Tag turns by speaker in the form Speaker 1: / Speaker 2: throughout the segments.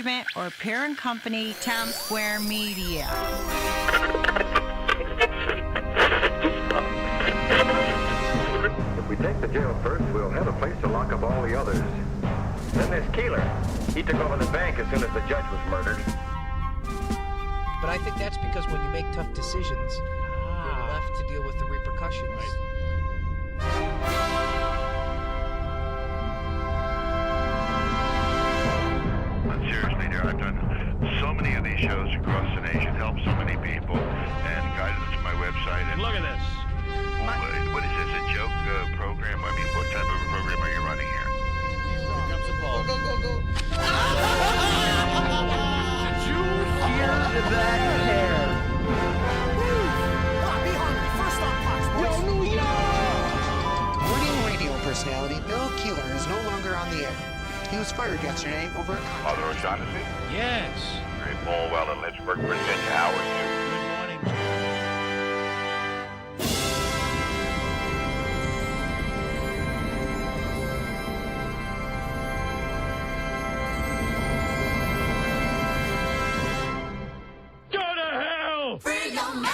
Speaker 1: Management or Parent Company, Town Square Media.
Speaker 2: If we take the jail first, we'll have a place to lock up all the others. Then there's Keeler. He took over the bank as soon as the judge was murdered.
Speaker 3: But I think that's because when you make tough decisions, you're left to deal with the repercussions.
Speaker 4: But seriously, dear, I've done so many of these shows across the nation, helped so many people, and guided them to my website. And
Speaker 5: look at this.
Speaker 4: What is this, a joke program? I mean, what type of a program are you running here?
Speaker 5: Here comes the ball.
Speaker 3: Go.
Speaker 5: Did you hear
Speaker 6: that hair?
Speaker 5: Be hungry. First on Fox Sports.
Speaker 6: Yo, New York!
Speaker 3: Morning radio personality Bill Keeler is no longer on the air. He was fired yesterday over a contract.
Speaker 4: Father O'Shaughnessy?
Speaker 5: Yes.
Speaker 4: Great Bullwell in Lynchburg, Virginia. How are you?
Speaker 5: Good morning. Go to hell!
Speaker 7: Free your mind.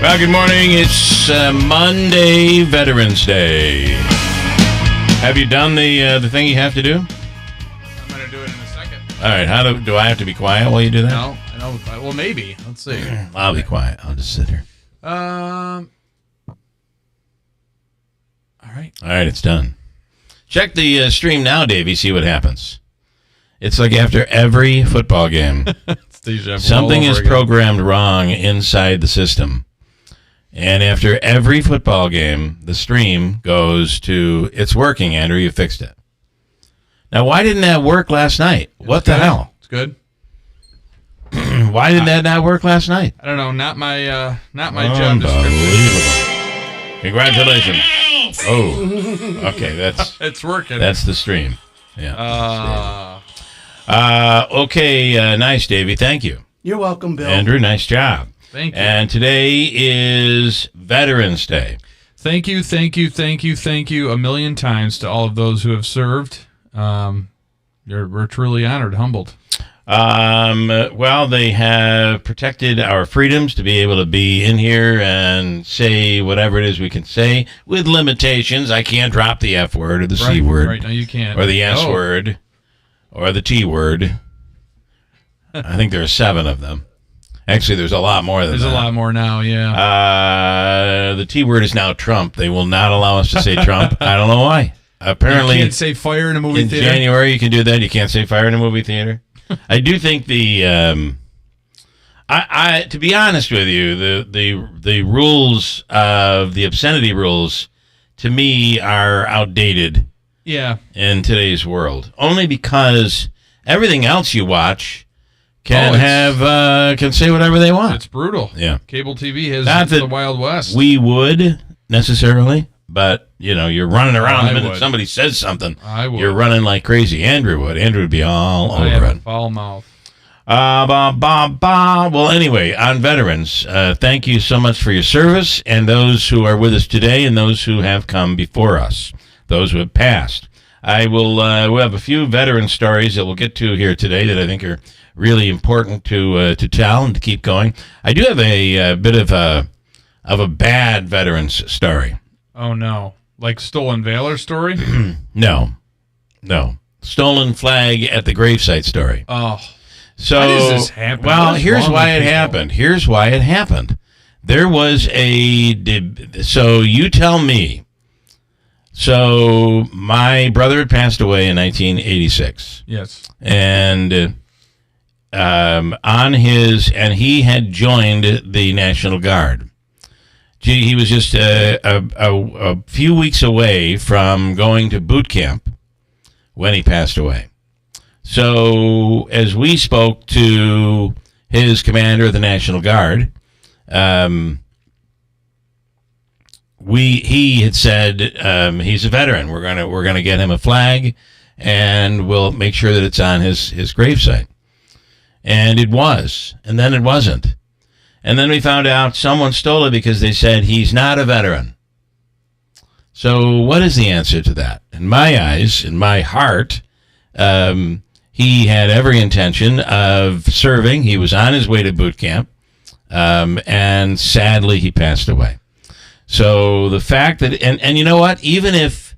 Speaker 8: Well, good morning. It's Monday, Veterans Day. Have you done the thing you have to do?
Speaker 9: I'm going to do it in a second.
Speaker 8: All right. Do I have to be quiet while you do that?
Speaker 9: No. Well, maybe. Let's see.
Speaker 8: I'll be quiet. I'll just sit here.
Speaker 9: All right.
Speaker 8: All right, it's done. Check the stream now, Davey. See what happens. It's like after every football game,
Speaker 9: It's deja vu
Speaker 8: something
Speaker 9: all
Speaker 8: is
Speaker 9: over again.
Speaker 8: programmed wrong inside the system. And after every football game, the stream goes to, it's working, Andrew. You fixed it. Now, why didn't that work last night? What the
Speaker 9: Good.
Speaker 8: hell?
Speaker 9: It's good.
Speaker 8: Why did that not work last night?
Speaker 9: I don't know. Not my job description.
Speaker 8: Unbelievable. Congratulations. Oh, okay.
Speaker 9: It's working.
Speaker 8: That's the stream. Yeah.
Speaker 9: Uh,
Speaker 8: Okay. Nice, Davey. Thank you.
Speaker 6: You're welcome, Bill.
Speaker 8: Andrew, nice job.
Speaker 9: Thank you.
Speaker 8: And today is Veterans Day.
Speaker 9: Thank you a million times to all of those who have served. We're truly honored, humbled.
Speaker 8: Well, they have protected our freedoms to be able to be in here and say whatever it is we can say with limitations. I can't drop the F word or the C word.
Speaker 9: Right, now you can't.
Speaker 8: Or the S
Speaker 9: Oh.
Speaker 8: word or the T word. I think there are 7 of them. Actually, there's a lot more than
Speaker 9: There's
Speaker 8: that.
Speaker 9: a lot more now, yeah.
Speaker 8: The T word is now Trump. They will not allow us to say Trump. I don't know why. Apparently,
Speaker 9: You can't say fire in a movie
Speaker 8: in
Speaker 9: theater.
Speaker 8: January, you can do that. You can't say fire in a movie theater. I do think to be honest with you, the rules of the obscenity rules, to me, are outdated
Speaker 9: Yeah.
Speaker 8: in today's world. Only because everything else you watch can can say whatever they want.
Speaker 9: It's brutal.
Speaker 8: Yeah.
Speaker 9: Cable TV has
Speaker 8: Not that
Speaker 9: the Wild West.
Speaker 8: We would necessarily, but you're running around the minute
Speaker 9: would.
Speaker 8: somebody says something.
Speaker 9: I would.
Speaker 8: You're running like crazy. Andrew would be all
Speaker 9: I
Speaker 8: over
Speaker 9: have
Speaker 8: it.
Speaker 9: a foul mouth.
Speaker 8: Well, anyway, on veterans, thank you so much for your service, and those who are with us today and those who have come before us, those who have passed. We'll have a few veteran stories that we'll get to here today that I think are really important to tell and to keep going. I do have a bit of a bad veterans story.
Speaker 9: Oh, no. Like Stolen Valor story?
Speaker 8: No. Stolen flag at the gravesite story.
Speaker 9: Oh.
Speaker 8: So,
Speaker 9: Why does this happen?
Speaker 8: well,
Speaker 9: What is
Speaker 8: here's
Speaker 9: wrong
Speaker 8: why
Speaker 9: with
Speaker 8: it
Speaker 9: people?
Speaker 8: happened. Here's why it happened. There was so you tell me. So my brother had passed away in 1986.
Speaker 9: Yes.
Speaker 8: And he had joined the National Guard. Gee, he was just a few weeks away from going to boot camp when he passed away. So as we spoke to his commander of the National Guard, he had said he's a veteran. We're gonna get him a flag, and we'll make sure that it's on his gravesite. And it was. And then it wasn't. And then we found out someone stole it because they said he's not a veteran. So what is the answer to that? In my eyes, in my heart, he had every intention of serving. He was on his way to boot camp. And sadly, he passed away. So the fact that, and you know what? Even if,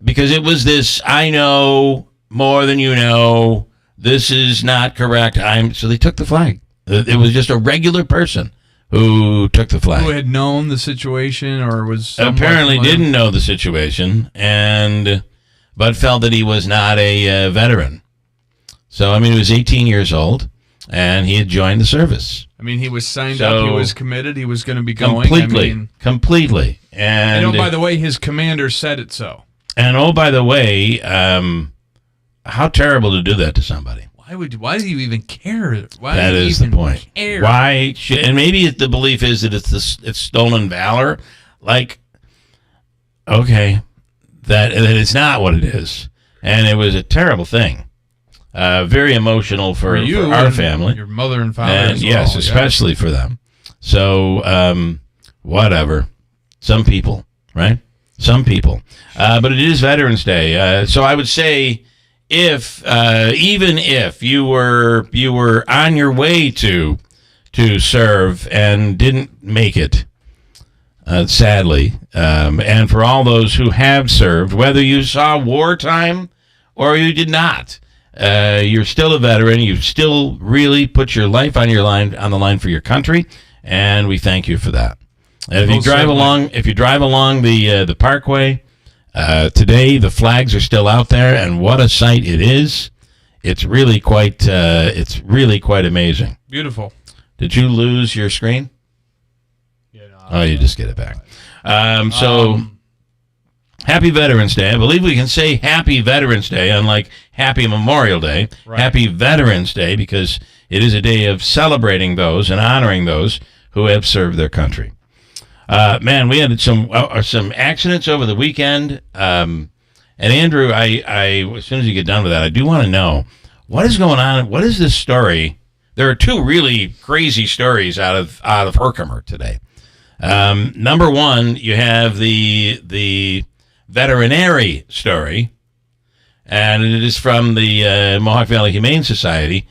Speaker 8: because it was this, I know more than you know, this is not correct. So they took the flag. It was just a regular person who took the flag.
Speaker 9: Who had known the situation or was
Speaker 8: apparently didn't know the situation, but felt that he was not a veteran. So, I mean, he was 18 years old, and he had joined the service.
Speaker 9: I mean, he was signed up. He was committed. He was going to be going.
Speaker 8: Completely. And
Speaker 9: oh, by the way, his commander said it so.
Speaker 8: And oh, by the way, how terrible to do that to somebody.
Speaker 9: Why do you even care?
Speaker 8: That is the point.
Speaker 9: Care?
Speaker 8: Why? And maybe the belief is that it's stolen valor. Like, okay, that it's not what it is, and it was a terrible thing. Very emotional for our family,
Speaker 9: your mother and father.
Speaker 8: And
Speaker 9: as
Speaker 8: yes,
Speaker 9: well,
Speaker 8: especially for them. So, whatever. Some people, right? Some people. But it is Veterans Day, so I would say, even if you were on your way to serve and didn't make it, sadly, and for all those who have served, whether you saw wartime or you did not, you're still a veteran. You've still really put your life on the line for your country, and we thank you for that. And if you drive along the parkway. Today, the flags are still out there, and what a sight it is! It's really quite amazing.
Speaker 9: Beautiful.
Speaker 8: Did you lose your screen?
Speaker 9: Yeah. No,
Speaker 8: oh, you just get it back. Happy Veterans Day. I believe we can say Happy Veterans Day, unlike Happy Memorial Day.
Speaker 9: Right. Happy
Speaker 8: Veterans Day, because it is a day of celebrating those and honoring those who have served their country. Man, we had some accidents over the weekend. And Andrew, I as soon as you get done with that, I do want to know what is going on. What is this story? There are two really crazy stories out of Herkimer today. Number one, you have the veterinary story, and it is from the Mohawk Valley Humane Society.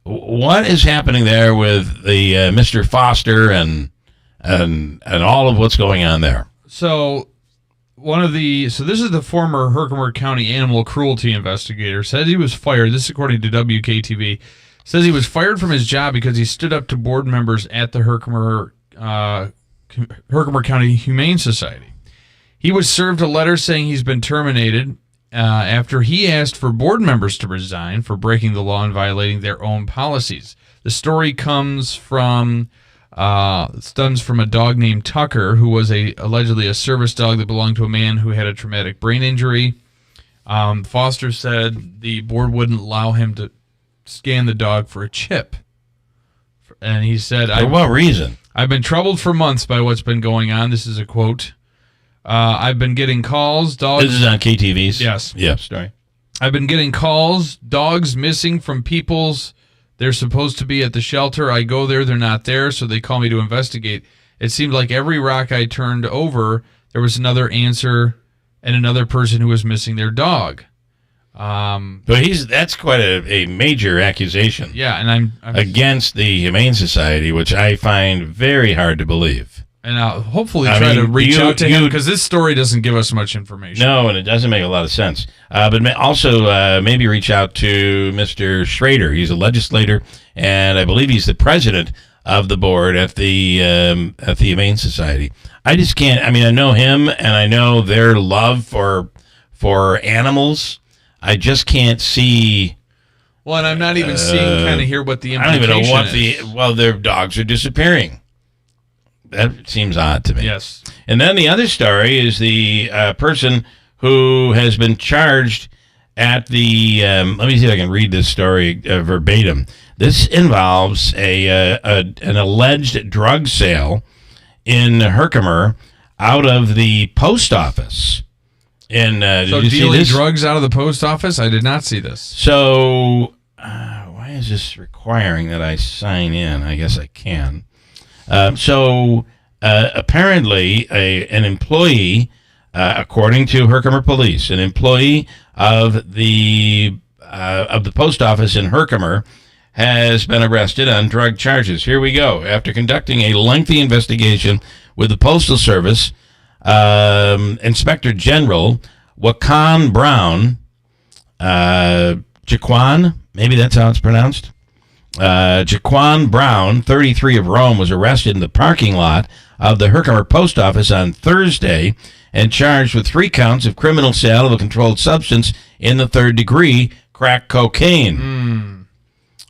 Speaker 8: What is happening there with the Mr. Foster and all of what's going on there?
Speaker 9: So this is the former Herkimer County animal cruelty investigator. Says he was fired. This is according to WKTV. Says he was fired from his job because he stood up to board members at the Herkimer County Humane Society. He was served a letter saying he's been terminated after he asked for board members to resign for breaking the law and violating their own policies. The story comes from stems from a dog named Tucker, who was allegedly a service dog that belonged to a man who had a traumatic brain injury. Foster said the board wouldn't allow him to scan the dog for a chip. And he said,
Speaker 8: For what reason?
Speaker 9: I've been troubled for months by what's been going on. This is a quote. I've been getting calls. Dogs.
Speaker 8: This is on KTV's?
Speaker 9: Yes.
Speaker 8: Yep, sorry.
Speaker 9: I've been getting calls. Dogs missing from people's. They're supposed to be at the shelter. I go there. They're not there. So they call me to investigate. It seemed like every rock I turned over, there was another answer and another person who was missing their dog.
Speaker 8: But that's quite a major accusation.
Speaker 9: Yeah, and I'm
Speaker 8: against the Humane Society, which I find very hard to believe.
Speaker 9: And I'll hopefully try to reach out to him, because this story doesn't give us much information.
Speaker 8: No, and it doesn't make a lot of sense. But also maybe reach out to Mr. Schrader. He's a legislator, and I believe he's the president of the board at the Humane Society. I just can't. I mean, I know him, and I know their love for animals. I just can't see.
Speaker 9: Well, and I'm not even seeing kind of hear what the implication
Speaker 8: I don't even know what their dogs are disappearing. That seems odd to me.
Speaker 9: Yes.
Speaker 8: And then the other story is the person who has been charged at the. Let me see if I can read this story verbatim. This involves an alleged drug sale in Herkimer out of the post office. Did you
Speaker 9: dealing
Speaker 8: see this?
Speaker 9: drugs out of the post office? I did not see this.
Speaker 8: So, why is this requiring that I sign in? I guess I can. Apparently, an employee, according to Herkimer Police, an employee of the post office in Herkimer has been arrested on drug charges. Here we go. After conducting a lengthy investigation with the Postal Service, Inspector General Wakan Brown, Jaquan, maybe that's how it's pronounced. Jaquan Brown, 33 of Rome, was arrested in the parking lot of the Herkimer Post Office on Thursday and charged with 3 counts of criminal sale of a controlled substance in the 3rd degree, crack cocaine.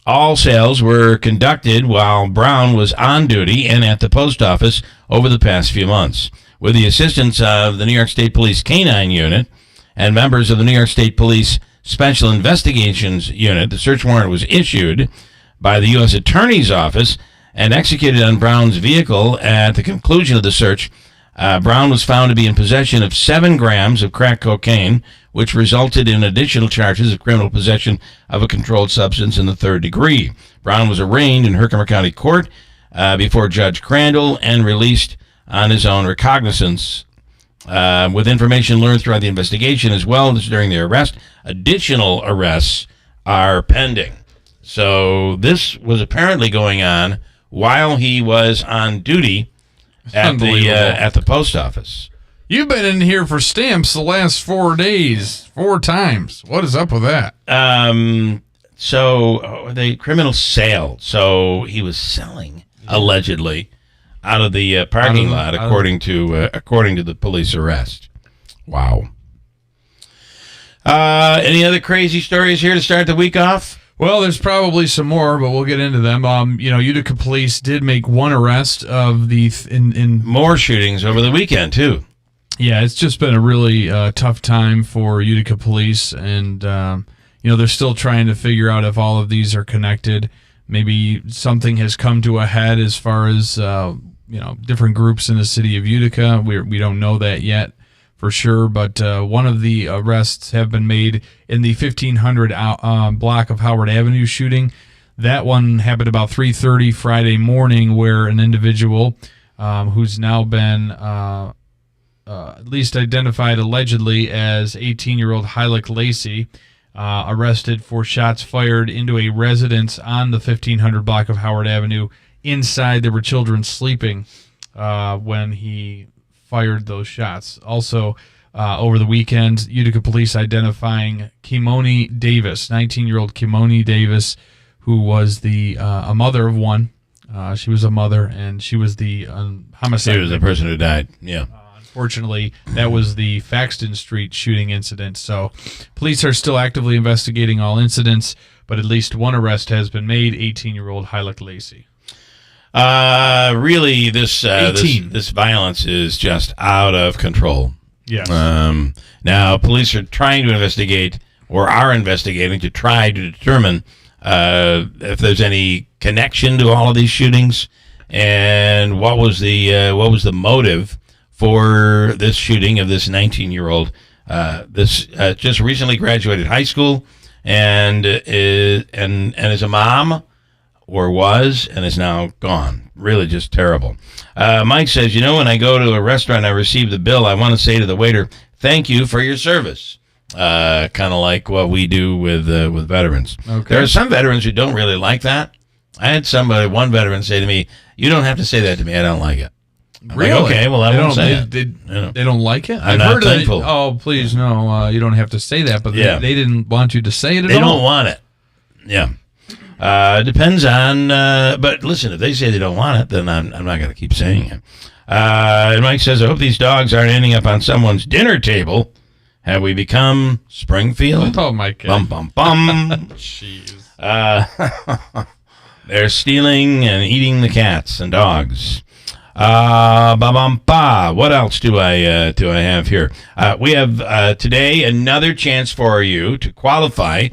Speaker 8: All sales were conducted while Brown was on duty and at the post office over the past few months. With the assistance of the New York State Police Canine Unit and members of the New York State Police Special Investigations Unit, the search warrant was issued by the U.S. Attorney's Office and executed on Brown's vehicle. At the conclusion of the search, Brown was found to be in possession of 7 grams of crack cocaine, which resulted in additional charges of criminal possession of a controlled substance in the 3rd degree. Brown was arraigned in Herkimer County Court before Judge Crandall and released on his own recognizance. With information learned throughout the investigation as well as during the arrest, additional arrests are pending. So this was apparently going on while he was on duty at the post office.
Speaker 9: You've been in here for stamps the last 4 days, 4 times. What is up with that?
Speaker 8: The criminal sale. So he was selling, allegedly, out of the parking lot, according to the police arrest. Wow. Any other crazy stories here to start the week off?
Speaker 9: Well, there's probably some more, but we'll get into them. Utica police did make 1 arrest of in
Speaker 8: more shootings over the weekend too.
Speaker 9: Yeah, it's just been a really tough time for Utica police, and they're still trying to figure out if all of these are connected. Maybe something has come to a head as far as different groups in the city of Utica. We don't know that yet for sure, but one of the arrests have been made in the 1500 block of Howard Avenue shooting. That one happened about 3:30 Friday morning, where an individual who's now been at least identified allegedly as 18-year-old Hylick Lacey, arrested for shots fired into a residence on the 1500 block of Howard Avenue. Inside, there were children sleeping when he fired those shots. Also, over the weekend, Utica police identifying Kimoni Davis, 19-year-old Kimoni Davis, who was a mother of one. She was a mother, and she was the homicide.
Speaker 8: She was the person who died, yeah.
Speaker 9: Unfortunately, that was the Faxton Street shooting incident. So police are still actively investigating all incidents, but at least 1 arrest has been made, 18-year-old Hylick Lacey.
Speaker 8: Really, this violence is just out of control.
Speaker 9: Yes.
Speaker 8: Now, police are trying to investigate, or are investigating, to try to determine if there's any connection to all of these shootings, and what was the motive for this shooting of this 19-year-old. This just recently graduated high school, and is a mom, or was, and is now gone. Really just terrible. Mike says, when I go to a restaurant, I receive the bill, I want to say to the waiter, thank you for your service. Kind of like what we do with veterans. Okay. There are some veterans who don't really like that. I had one veteran say to me, you don't have to say that to me, I don't like it.
Speaker 9: Really?
Speaker 8: Like, okay, well, I won't say it.
Speaker 9: They don't like it?
Speaker 8: I'm not thankful.
Speaker 9: Oh, please, no, you don't have to say that, but they didn't want you to say it at all?
Speaker 8: They don't want it. Yeah. Depends on, but listen, if they say they don't want it, then I'm not going to keep saying it. And Mike says, I hope these dogs aren't ending up on someone's dinner table. Have we become Springfield?
Speaker 9: Oh, Mike.
Speaker 8: Bum, bum, bum.
Speaker 9: Jeez.
Speaker 8: They're stealing and eating the cats and dogs. What else do I have here? We have today another chance for you to qualify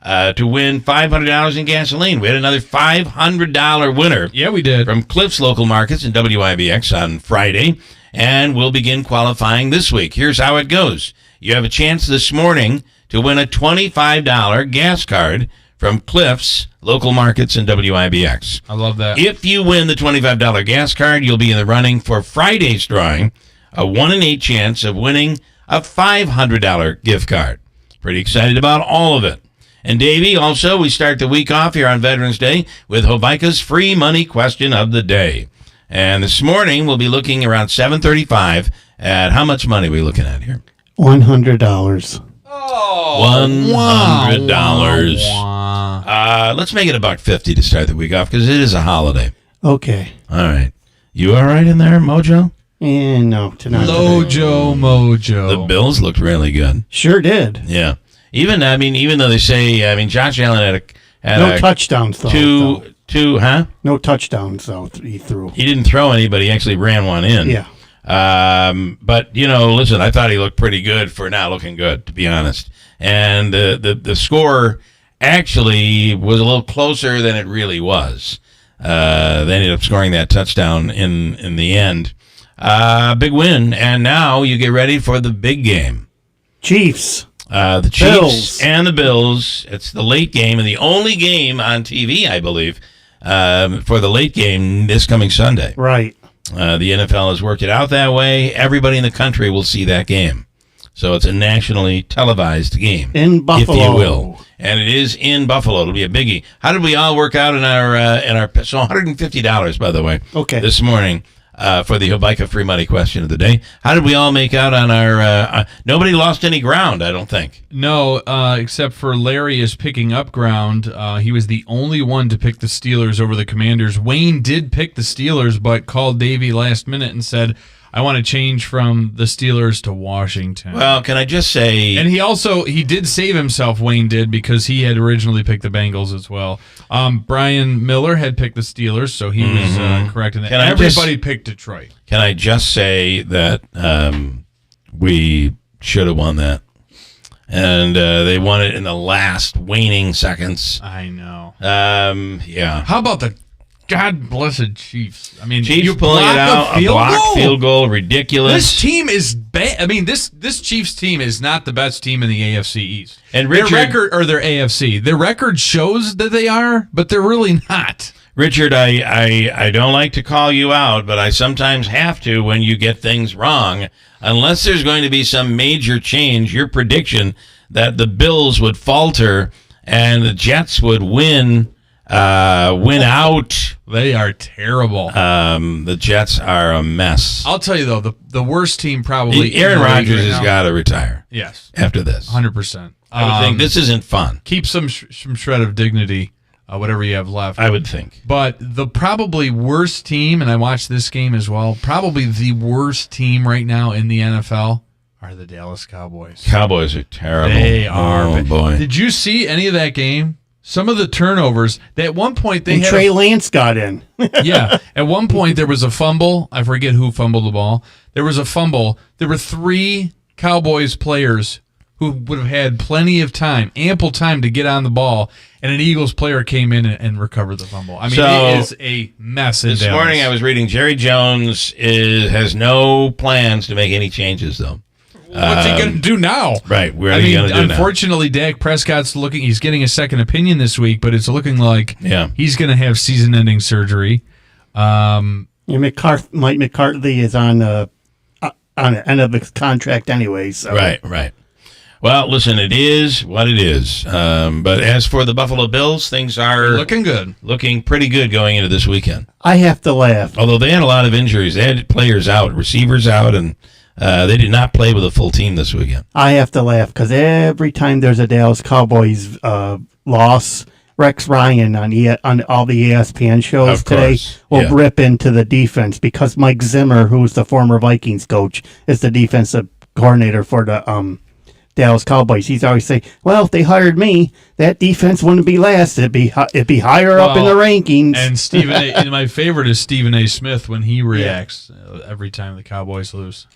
Speaker 8: to win $500 in gasoline. We had another $500 winner.
Speaker 9: Yeah, we did.
Speaker 8: From Cliff's Local Markets and WIBX on Friday, and we'll begin qualifying this week. Here's how it goes. You have a chance this morning to win a $25 gas card from Cliff's local markets, and WIBX.
Speaker 9: I love that.
Speaker 8: If you win the $25 gas card, you'll be in the running for Friday's drawing, a 1 in 8 chance of winning a $500 gift card. Pretty excited about all of it. And Davey, also, we start the week off here on Veterans Day with Hobica's free money question of the day. And this morning, we'll be looking around 7:35 at how much money are we looking at here?
Speaker 6: $100.
Speaker 8: $100. Let's make it $1.50 to start the week off because it is a holiday.
Speaker 6: Okay.
Speaker 8: All right. You all right in there, Mojo?
Speaker 6: And no, tonight.
Speaker 9: Mojo.
Speaker 8: The Bills looked really good.
Speaker 6: Sure did.
Speaker 8: Yeah. Even though they say, Josh Allen had
Speaker 6: No touchdowns, though.
Speaker 8: two,
Speaker 6: No touchdowns, though, he threw.
Speaker 8: He didn't throw any, but he actually ran one in.
Speaker 6: Yeah.
Speaker 8: But, listen, I thought he looked pretty good for not looking good, to be honest. And the score actually was a little closer than it really was. They ended up scoring that touchdown in the end. Big win, and now you get ready for the big game.
Speaker 6: Chiefs.
Speaker 8: The Chiefs
Speaker 6: Bills.
Speaker 8: and the Bills. It's the late game and the only game on TV, I believe, for the late game this coming Sunday.
Speaker 6: Right.
Speaker 8: The NFL has worked it out that way. Everybody in the country will see that game. So it's a nationally televised game.
Speaker 6: In Buffalo.
Speaker 8: If you will. And it is in Buffalo. It'll be a biggie. How did we all work out in our so $150, by the way,
Speaker 6: Okay.
Speaker 8: this morning for the Hobica free money question of the day. How did we all make out on our nobody lost any ground, I don't think.
Speaker 9: No, except for Larry is picking up ground. He was the only one to pick the Steelers over the Commanders. Wayne did pick the Steelers, but called Davey last minute and said, I want to change from the Steelers to Washington.
Speaker 8: Well, can I just say...
Speaker 9: And he did save himself, Wayne did, because he had originally picked the Bengals as well. Brian Miller had picked the Steelers, so he was correct in that. Everybody picked Detroit.
Speaker 8: Can I just say that we should have won that? And they won it in the last waning seconds.
Speaker 9: I know.
Speaker 8: Yeah.
Speaker 9: How about the God blessed Chiefs? I mean,
Speaker 8: Chiefs
Speaker 9: you
Speaker 8: pulling it out, a block field goal, ridiculous.
Speaker 9: This team is bad. I mean, this Chiefs team is not the best team in the AFC East.
Speaker 8: And Richard,
Speaker 9: their record, or their AFC, their record shows that they are, but they're really not.
Speaker 8: Richard, I don't like to call you out, but I sometimes have to when you get things wrong. Unless there's going to be some major change, your prediction that the Bills would falter and the Jets would win out.
Speaker 9: They are terrible.
Speaker 8: The Jets are a mess.
Speaker 9: I'll tell you, though, the worst team probably...
Speaker 8: Aaron Rodgers has got to retire.
Speaker 9: Yes.
Speaker 8: After this.
Speaker 9: 100%.
Speaker 8: I would think this isn't fun.
Speaker 9: Keep some shred of dignity, whatever you have left.
Speaker 8: I would think.
Speaker 9: But the probably worst team, and I watched this game as well, probably the worst team right now in the NFL are the Dallas Cowboys.
Speaker 8: Cowboys are terrible.
Speaker 9: They are.
Speaker 8: Oh, boy.
Speaker 9: Did you see any of that game? Some of the turnovers. At one point they had
Speaker 6: Trey Lance got in.
Speaker 9: Yeah. At one point there was a fumble. I forget who fumbled the ball. There was a fumble. There were 3 Cowboys players who would have had plenty of time, ample time to get on the ball, and an Eagles player came in and recovered the fumble. I mean, it is a mess in
Speaker 8: This
Speaker 9: Dallas.
Speaker 8: morning I was reading Jerry Jones has no plans to make any changes, though.
Speaker 9: What's he going to do now?
Speaker 8: Right. Where are you going to do now?
Speaker 9: Unfortunately, Dak Prescott's he's getting a second opinion this week, but it's looking like he's going to have season-ending surgery.
Speaker 6: Mike McCarthy is on the end of his contract anyway. So.
Speaker 8: Right. Well, listen, it is what it is. But as for the Buffalo Bills, things are
Speaker 9: looking good.
Speaker 8: Looking pretty good going into this weekend.
Speaker 6: I have to laugh.
Speaker 8: Although they had a lot of injuries. They had players out, receivers out, and they did not play with a full team this weekend.
Speaker 6: I have to laugh because every time there's a Dallas Cowboys loss, Rex Ryan on all the ESPN shows today will rip into the defense because Mike Zimmer, who's the former Vikings coach, is the defensive coordinator for the Dallas Cowboys. He's always saying, well, if they hired me, that defense wouldn't be last. It'd be higher up in the rankings.
Speaker 9: And my favorite is Stephen A. Smith when he reacts every time the Cowboys lose.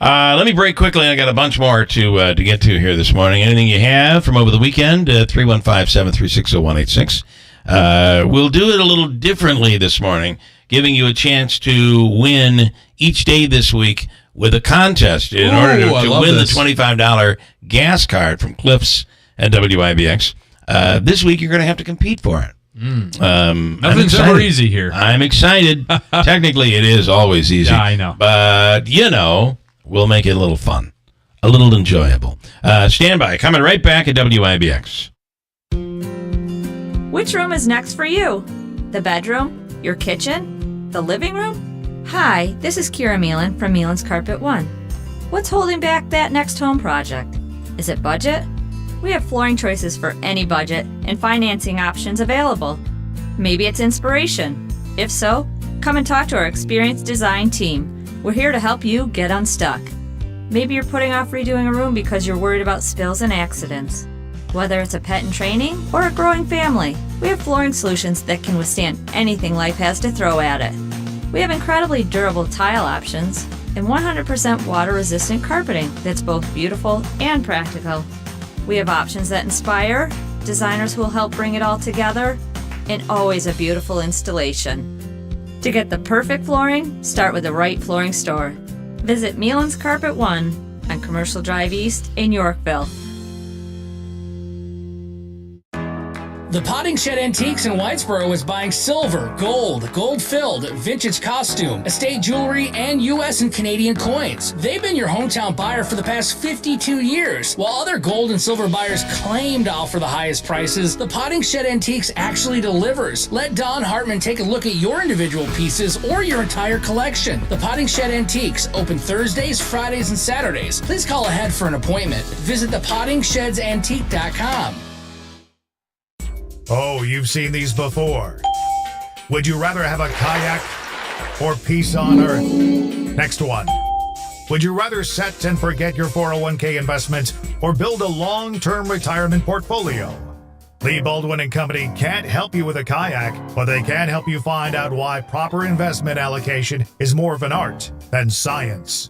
Speaker 8: Let me break quickly. I got a bunch more to get to here this morning. Anything you have from over the weekend, 315-736-0186. We'll do it a little differently this morning, giving you a chance to win each day this week with a contest in order to win the $25 gas card from Cliffs and WIBX. This week, you're going to have to compete for it.
Speaker 9: Nothing's ever easy here.
Speaker 8: I'm excited. Technically, it is always easy.
Speaker 9: Yeah, I know.
Speaker 8: But, we'll make it a little fun, a little enjoyable. Stand by. Coming right back at WIBX.
Speaker 7: Which room is next for you? The bedroom? Your kitchen? The living room? Hi, this is Kira Meelan from Meelan's Carpet One. What's holding back that next home project? Is it budget? We have flooring choices for any budget and financing options available. Maybe it's inspiration. If so, come and talk to our experienced design team. We're here to help you get unstuck. Maybe you're putting off redoing a room because you're worried about spills and accidents. Whether it's a pet in training or a growing family, we have flooring solutions that can withstand anything life has to throw at it. We have incredibly durable tile options and 100% water-resistant carpeting that's both beautiful and practical. We have options that inspire, designers who will help bring it all together, and always a beautiful installation. To get the perfect flooring, start with the right flooring store. Visit Meelan's Carpet One on Commercial Drive East in Yorkville.
Speaker 10: The Potting Shed Antiques in Whitesboro is buying silver, gold-filled, vintage costume, estate jewelry, and U.S. and Canadian coins. They've been your hometown buyer for the past 52 years. While other gold and silver buyers claim to offer the highest prices, the Potting Shed Antiques actually delivers. Let Don Hartman take a look at your individual pieces or your entire collection. The Potting Shed Antiques, open Thursdays, Fridays, and Saturdays. Please call ahead for an appointment. Visit thepottingshedantique.com.
Speaker 11: Oh, you've seen these before. Would you rather have a kayak or peace on Earth? Next one. Would you rather set and forget your 401k investment or build a long-term retirement portfolio? Lee Baldwin & Company can't help you with a kayak, but they can help you find out why proper investment allocation is more of an art than science.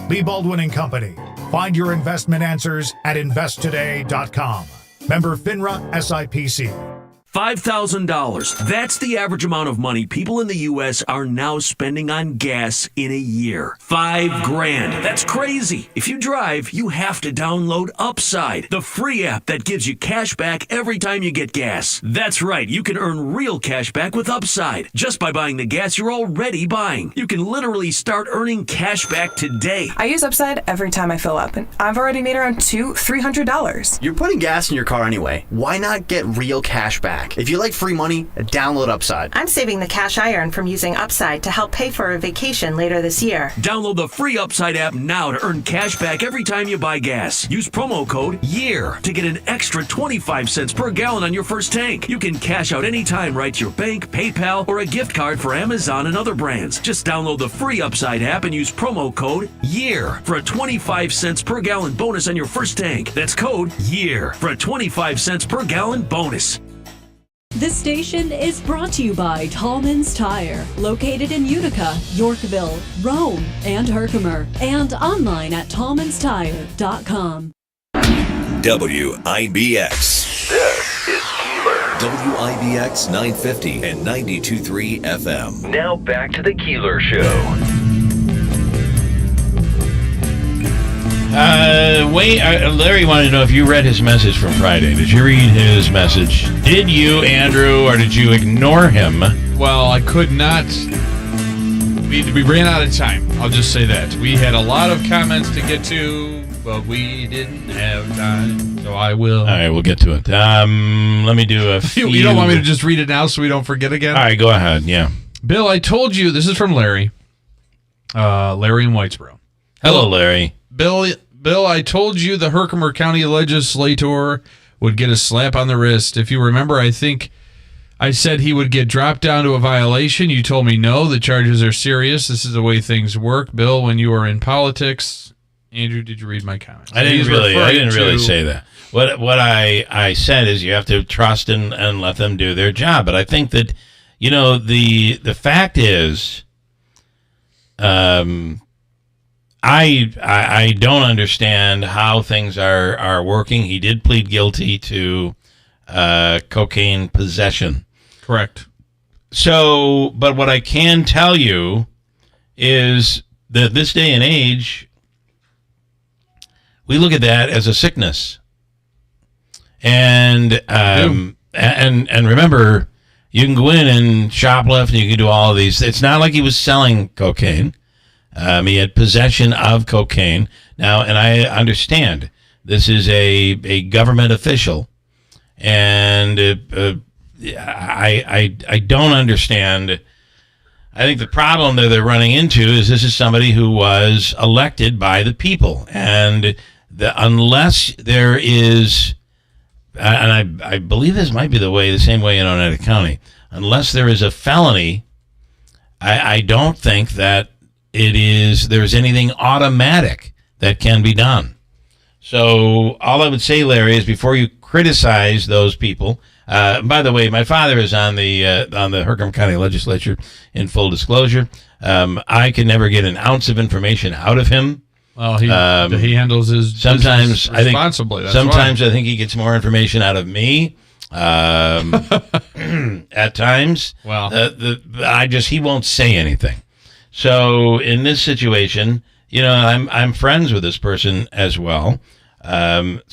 Speaker 11: Lee Baldwin & Company. Find your investment answers at investtoday.com. Member FINRA SIPC.
Speaker 12: $5,000. That's the average amount of money people in the U.S. are now spending on gas in a year. $5,000. That's crazy. If you drive, you have to download Upside, the free app that gives you cash back every time you get gas. That's right. You can earn real cash back with Upside just by buying the gas you're already buying. You can literally start earning cash back today.
Speaker 13: I use Upside every time I fill up, and I've already made around $200-$300.
Speaker 14: You're putting gas in your car anyway. Why not get real cash back? If you like free money, download Upside.
Speaker 13: I'm saving the cash I earn from using Upside to help pay for a vacation later this year.
Speaker 12: Download the free Upside app now to earn cash back every time you buy gas. Use promo code YEAR to get an extra 25 cents per gallon on your first tank. You can cash out anytime right to your bank, PayPal, or a gift card for Amazon and other brands. Just download the free Upside app and use promo code YEAR for a 25 cents per gallon bonus on your first tank. That's code YEAR for a 25 cents per gallon bonus.
Speaker 15: This station is brought to you by Tallman's Tire, located in Utica, Yorkville, Rome, and Herkimer, and online at tallmanstire.com.
Speaker 16: WIBX.
Speaker 2: This is Keeler.
Speaker 16: WIBX 950 and 92.3 FM.
Speaker 2: Now back to the Keeler Show.
Speaker 8: Larry wanted to know if you read his message from Friday. Did you read his message? Did you, Andrew, or did you ignore him?
Speaker 9: Well, I could not. We ran out of time. I'll just say that. We had a lot of comments to get to, but we didn't have time. So I will.
Speaker 8: All right, we'll get to it. Let me do a few.
Speaker 9: You don't want me to just read it now so we don't forget again?
Speaker 8: All right, go ahead. Yeah.
Speaker 9: Bill, I told you. This is from Larry. Larry in Whitesboro.
Speaker 8: Hello, Larry.
Speaker 9: Bill, I told you the Herkimer County legislator would get a slap on the wrist. If you remember, I think I said he would get dropped down to a violation. You told me no, the charges are serious. This is the way things work. Bill, when you are in politics. Andrew, did you read my comments?
Speaker 8: I didn't really say that. What I said is you have to trust and let them do their job. But I think that, the fact is, I don't understand how things are working. He did plead guilty to cocaine possession.
Speaker 9: Correct.
Speaker 8: So, but what I can tell you is that this day and age, we look at that as a sickness. And remember, You can go in and shoplift, and you can do all of these. It's not like he was selling cocaine. He had possession of cocaine. Now, and I understand this is a government official, and I don't understand. I think the problem that they're running into is this is somebody who was elected by the people, and unless there is, and I believe this might be the same way in Oneida County, unless there is a felony, I don't think that there's anything automatic that can be done. So all I would say, Larry, is before you criticize those people. By the way, my father is on the Herkimer County Legislature. In full disclosure, I could never get an ounce of information out of him.
Speaker 9: Well, he handles his
Speaker 8: sometimes
Speaker 9: business responsibly.
Speaker 8: I think he gets more information out of me. At times,
Speaker 9: well,
Speaker 8: he won't say anything. So in this situation, I'm friends with this person as well. But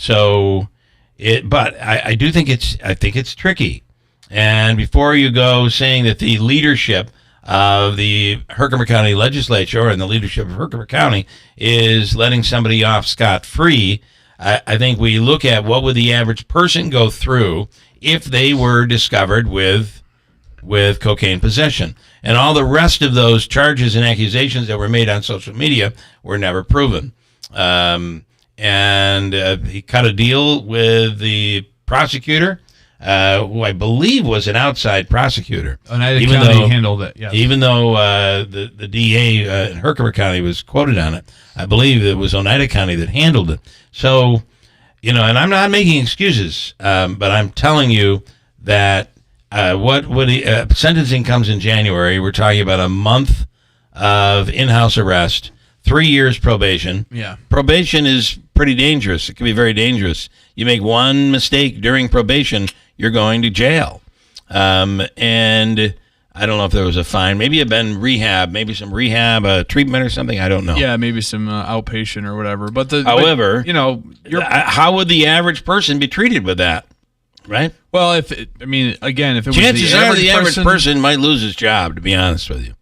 Speaker 8: I do think it's tricky. And before you go saying that the leadership of the Herkimer County Legislature and the leadership of Herkimer County is letting somebody off scot-free, I think we look at what would the average person go through if they were discovered with cocaine possession. And all the rest of those charges and accusations that were made on social media were never proven. And he cut a deal with the prosecutor, who I believe was an outside prosecutor.
Speaker 9: Oneida County handled it, yes.
Speaker 8: Even though the DA in Herkimer County was quoted on it, I believe it was Oneida County that handled it. So, and I'm not making excuses, but I'm telling you that sentencing comes in January. We're talking about a month of in-house arrest, 3 years probation.
Speaker 9: Yeah.
Speaker 8: Probation is pretty dangerous. It can be very dangerous. You make one mistake during probation, you're going to jail. And I don't know if there was a fine. Maybe it had been rehab, maybe some rehab treatment or something. I don't know.
Speaker 9: Yeah, maybe some outpatient or whatever.
Speaker 8: However, how would the average person be treated with that? Right?
Speaker 9: Well, if it was
Speaker 8: chances are the average person might lose his job, to be honest with you.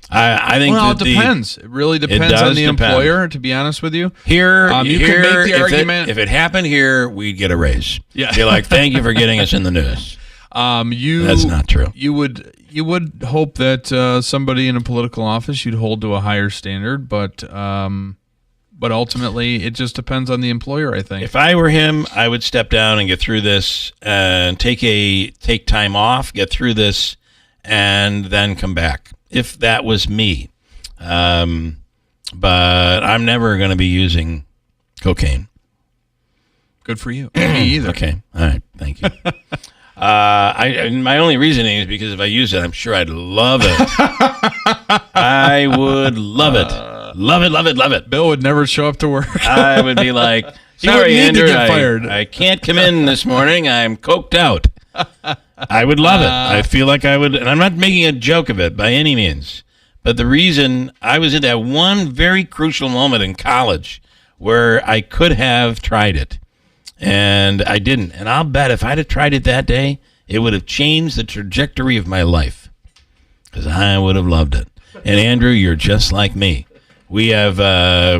Speaker 8: I think
Speaker 9: it depends. It really depends on the employer, to be honest with you.
Speaker 8: Here,
Speaker 9: you can make the argument.
Speaker 8: If it happened here, we'd get a raise.
Speaker 9: Yeah.
Speaker 8: You're like, thank you for getting us in the news. That's not true.
Speaker 9: You would hope that somebody in a political office you'd hold to a higher standard, but ultimately it just depends on the employer, I think.
Speaker 8: If I were him, I would step down and get through this and take time off, get through this, and then come back. If that was me. But I'm never going to be using cocaine.
Speaker 9: Good for you. Me either.
Speaker 8: Okay. All right. Thank you. My only reasoning is because if I use it, I'm sure I'd love it. I would love it. Love it, love it, love it.
Speaker 9: Bill would never show up to work.
Speaker 8: I would be like, sorry, Andrew, I can't come in this morning. I'm coked out. I would love it. I feel like I would, and I'm not making a joke of it by any means. But the reason I was at that one very crucial moment in college where I could have tried it, and I didn't. And I'll bet if I'd have tried it that day, it would have changed the trajectory of my life, because I would have loved it. And Andrew, you're just like me. We have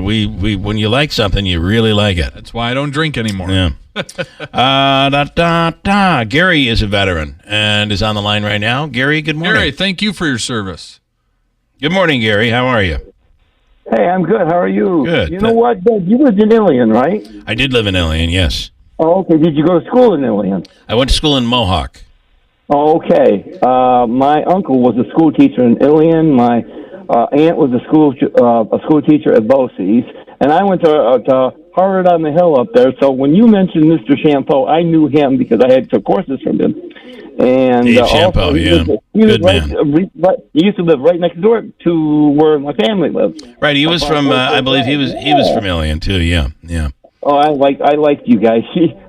Speaker 8: we when you like something, you really like it.
Speaker 9: That's why I don't drink anymore.
Speaker 8: Yeah. Gary is a veteran and is on the line right now. Gary, good morning.
Speaker 9: Gary, thank you for your service.
Speaker 8: Good morning, Gary. How are you?
Speaker 17: Hey, I'm good. How are you?
Speaker 8: Good.
Speaker 17: You know what? You lived in Ilion, right?
Speaker 8: I did live in Ilion, yes.
Speaker 17: Oh, okay. Did you go to school in Ilion?
Speaker 8: I went to school in Mohawk.
Speaker 17: Oh, okay. My uncle was a school teacher in Ilion. My aunt was a school teacher at BOCES, and I went to Harvard on the Hill up there. So when you mentioned Mr. Shampoo, I knew him because I had took courses from him. And
Speaker 8: Dave Shampoo,
Speaker 17: he used to live right next door to where my family lived.
Speaker 8: Right, he was from. I believe he was from Ilion too. Yeah.
Speaker 17: Oh, I liked you guys.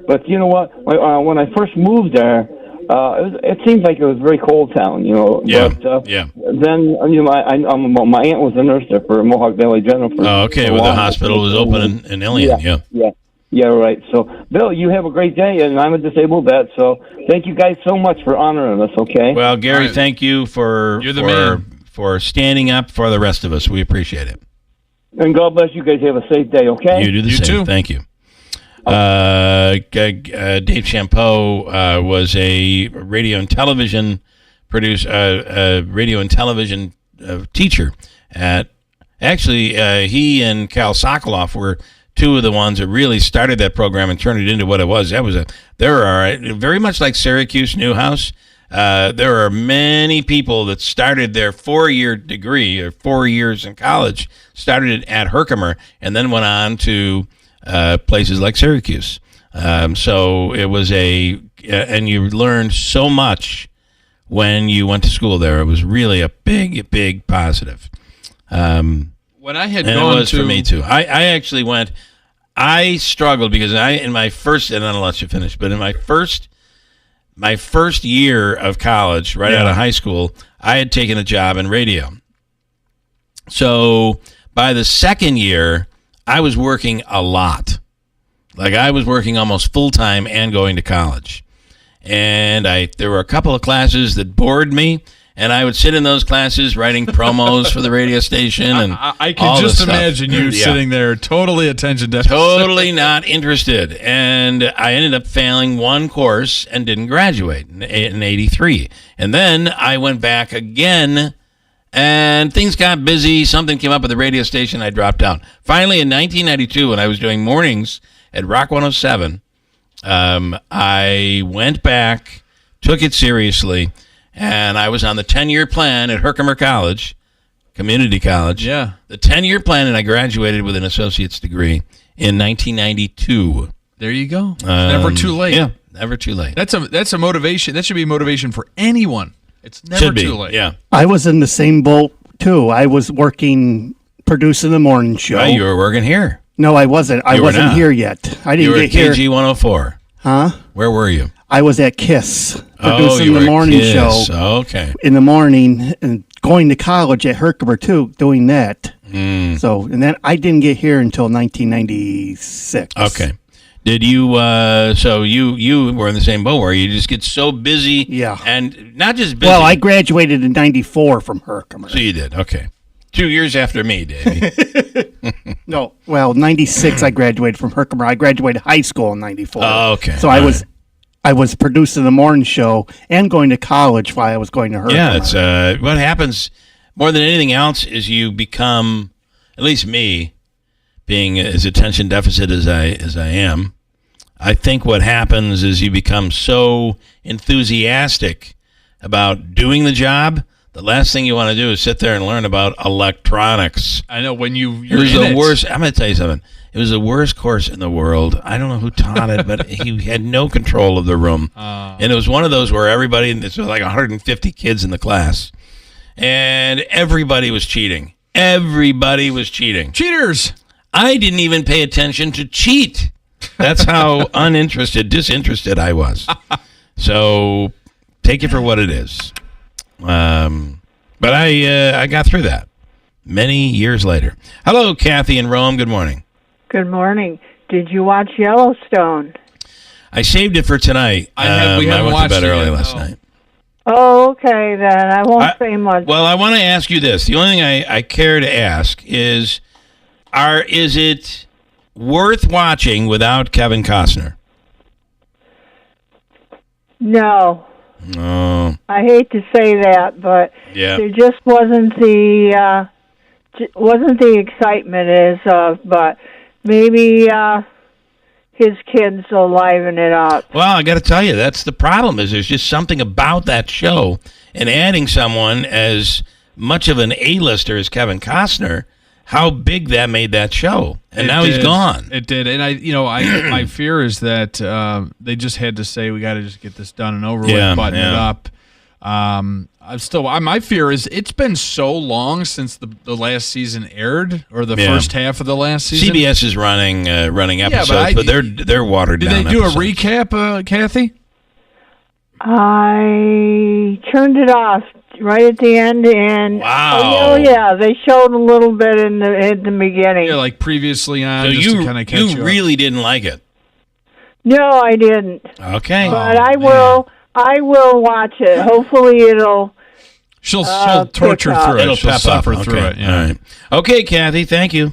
Speaker 17: But you know what? When I first moved there, it seems like it was a very cold town, you know.
Speaker 8: Yeah.
Speaker 17: But,
Speaker 8: yeah.
Speaker 17: Then my aunt was a nurse there for Mohawk Valley General.
Speaker 8: Okay. Well, the hospital was open in Ilion. Yeah.
Speaker 17: Yeah, right. So, Bill, you have a great day, and I'm a disabled vet, so thank you guys so much for honoring us, okay?
Speaker 8: Well, Gary, thank you for for standing up for the rest of us. We appreciate it.
Speaker 17: And God bless you guys. Have a safe day, okay?
Speaker 8: You do the same.
Speaker 9: too.
Speaker 8: Thank you. Dave Champeau was a radio and television teacher at. Actually, he and Cal Sokoloff were two of the ones that really started that program and turned it into what it was. There are very much like Syracuse Newhouse. There are many people that started their 4-year degree or 4 years in college, started it at Herkimer, and then went on to places like Syracuse. So it was and you learned so much when you went to school there. It was really a big positive.
Speaker 9: When I had
Speaker 8: and
Speaker 9: gone
Speaker 8: it was for me too. I actually went. I struggled because in my first, and I'll let you finish, but in my first year of college, right out of high school, I had taken a job in radio. So by the second year, I was working a lot. Like I was working almost full time and going to college. And there were a couple of classes that bored me. And I would sit in those classes writing promos for the radio station. And
Speaker 9: I can just imagine you sitting there totally attention deficit.
Speaker 8: Totally not interested. And I ended up failing one course and didn't graduate in 83. And then I went back again and things got busy. Something came up at the radio station. I dropped out. Finally, in 1992, when I was doing mornings at Rock 107, I went back, took it seriously. And I was on the 10-year plan at Herkimer College, community college.
Speaker 9: Yeah.
Speaker 8: The 10-year plan, and I graduated with an associate's degree in 1992.
Speaker 9: There you go. Never too late.
Speaker 8: Yeah, never too late.
Speaker 9: That's a motivation. That should be motivation for anyone. It's never too late.
Speaker 8: Yeah.
Speaker 6: I was in the same boat, too. I was producing the morning show.
Speaker 8: Oh, you were working here.
Speaker 6: No, I wasn't. I wasn't here yet. I didn't get here.
Speaker 8: You were at KG 104.
Speaker 6: Huh?
Speaker 8: Where were you?
Speaker 6: I was at KISS, producing
Speaker 8: you were
Speaker 6: the
Speaker 8: at
Speaker 6: morning
Speaker 8: KISS.
Speaker 6: show.
Speaker 8: Okay.
Speaker 6: In the morning, and going to college at Herkimer, too, doing that. So, and then I didn't get here until 1996.
Speaker 8: Okay. Did you, so you were in the same boat where you just get so busy.
Speaker 6: Yeah.
Speaker 8: And not just busy.
Speaker 6: Well, I graduated in 94 from Herkimer.
Speaker 8: So you did, okay. 2 years after me, Davey.
Speaker 6: No, well, 96 I graduated from Herkimer. I graduated high school in 94.
Speaker 8: Oh, okay.
Speaker 6: So I was producing the morning show and going to college while I was going to Herkimer.
Speaker 8: Yeah, it's what happens more than anything else is you become, at least me, being as attention deficit as I am, I think what happens is you become so enthusiastic about doing the job. The last thing you want to do is sit there and learn about electronics.
Speaker 9: I know when you're
Speaker 8: it was the worst. I'm going to tell you something. It was the worst course in the world. I don't know who taught it, but he had no control of the room. And it was one of those where everybody, there's like 150 kids in the class, and everybody was cheating. Everybody was cheating.
Speaker 9: Cheaters!
Speaker 8: I didn't even pay attention to cheat. That's how disinterested I was. So take it for what it is. But I got through that many years later. Hello, Kathy in Rome. Good morning.
Speaker 18: Good morning. Did you watch Yellowstone?
Speaker 8: I saved it for tonight.
Speaker 9: We haven't
Speaker 8: I went
Speaker 9: watched
Speaker 8: to bed
Speaker 9: it
Speaker 8: early
Speaker 9: yet.
Speaker 8: last night.
Speaker 18: Oh, okay, then. I won't say much.
Speaker 8: Well, I want to ask you this. The only thing I care to ask is it worth watching without Kevin Costner?
Speaker 18: No.
Speaker 8: Oh.
Speaker 18: I hate to say that, but there just wasn't the excitement as of, but maybe his kids will liven it up.
Speaker 8: Well, I got to tell you, that's the problem. Is there's just something about that show, and adding someone as much of an A-lister as Kevin Costner, how big that made that show, and now he's gone.
Speaker 9: It did, and my fear is that they just had to say we got to just get this done and over with, button it up. My fear is it's been so long since the last season aired, or the first half of the last season.
Speaker 8: CBS is running episodes, but they're watered down.
Speaker 9: Did they do
Speaker 8: episodes.
Speaker 9: a recap, Kathy?
Speaker 18: I turned it off right at the end, and they showed a little bit in the beginning.
Speaker 9: Yeah, like previously on.
Speaker 8: So
Speaker 9: just to kind of catch
Speaker 8: you really didn't like it.
Speaker 18: No, I didn't.
Speaker 8: Okay.
Speaker 18: But I will. I will watch it. Hopefully, it'll.
Speaker 9: She'll torture through it.
Speaker 8: It'll
Speaker 9: She'll
Speaker 8: pep
Speaker 9: suffer
Speaker 8: up.
Speaker 9: through
Speaker 8: Okay.
Speaker 9: it. Yeah.
Speaker 8: All right. Okay, Kathy. Thank you.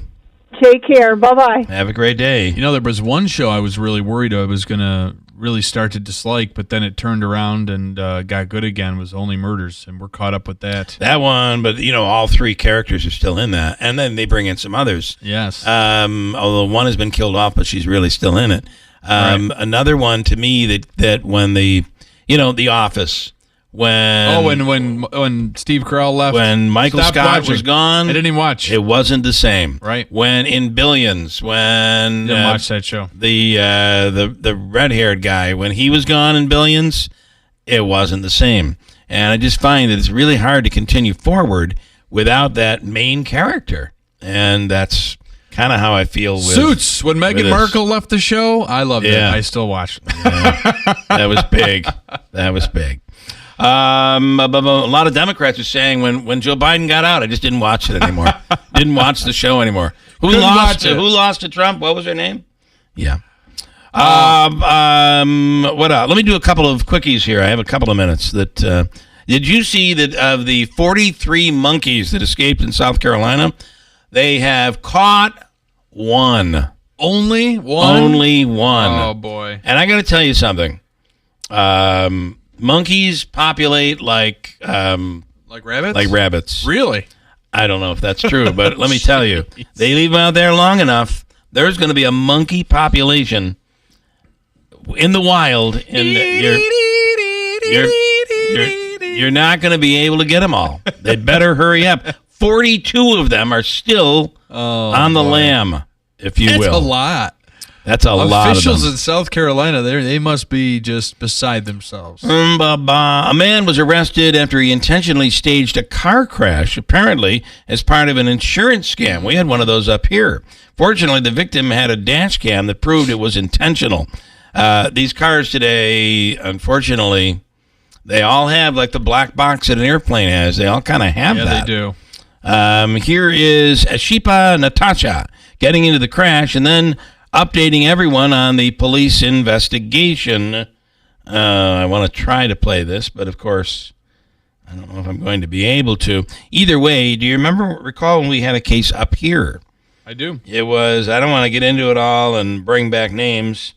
Speaker 18: Take care. Bye-bye.
Speaker 8: Have a great day.
Speaker 9: You know, there was one show I was really worried I was going to really start to dislike, but then it turned around and got good again, was Only Murders, and we're caught up with that.
Speaker 8: That one, but all three characters are still in that, and then they bring in some others.
Speaker 9: Yes.
Speaker 8: Although one has been killed off, but she's really still in it.
Speaker 9: Right.
Speaker 8: Another one to me that when The Office,
Speaker 9: when Steve Carell left,
Speaker 8: when Michael
Speaker 9: Stopped
Speaker 8: Scott
Speaker 9: watching.
Speaker 8: was gone,
Speaker 9: I didn't even watch.
Speaker 8: It wasn't the same.
Speaker 9: Right.
Speaker 8: When in Billions, when
Speaker 9: Didn't watch that show.
Speaker 8: The red-haired guy, when he was gone in Billions, it wasn't the same. And I just find that it's really hard to continue forward without that main character. And that's kind of how I feel with
Speaker 9: Suits. When Meghan Markle left the show, I loved it. I still watched it.
Speaker 8: That was big. That was big. A lot of Democrats are saying when Joe Biden got out, I just didn't watch it anymore. Didn't watch the show anymore. Who lost to Trump? What was her name? Yeah. What else? Let me do a couple of quickies here. I have a couple of minutes. Did you see that of the 43 monkeys that escaped in South Carolina, they have caught one.
Speaker 9: Only one?
Speaker 8: Only one.
Speaker 9: Oh, boy.
Speaker 8: And I got to tell you something. Monkeys populate like
Speaker 9: rabbits?
Speaker 8: Like rabbits.
Speaker 9: Really?
Speaker 8: I don't know if that's true, but let me tell you, they leave them out there long enough, there's going to be a monkey population in the wild, and you're not going to be able to get them all. They better hurry up. 42 of them are still on the lam, if you will.
Speaker 9: That's a lot.
Speaker 8: That's a lot of them.
Speaker 9: Officials in South Carolina, they must be just beside themselves.
Speaker 8: A man was arrested after he intentionally staged a car crash, apparently as part of an insurance scam. We had one of those up here. Fortunately, the victim had a dash cam that proved it was intentional. These cars today, unfortunately, they all have like the black box that an airplane has. They all kind of have that.
Speaker 9: Yeah, they do.
Speaker 8: Here is Ashipa Natasha getting into the crash and then updating everyone on the police investigation. I want to try to play this, but of course, I don't know if I'm going to be able to. Either way, do you recall when we had a case up here?
Speaker 9: I do.
Speaker 8: It was, I don't want to get into it all and bring back names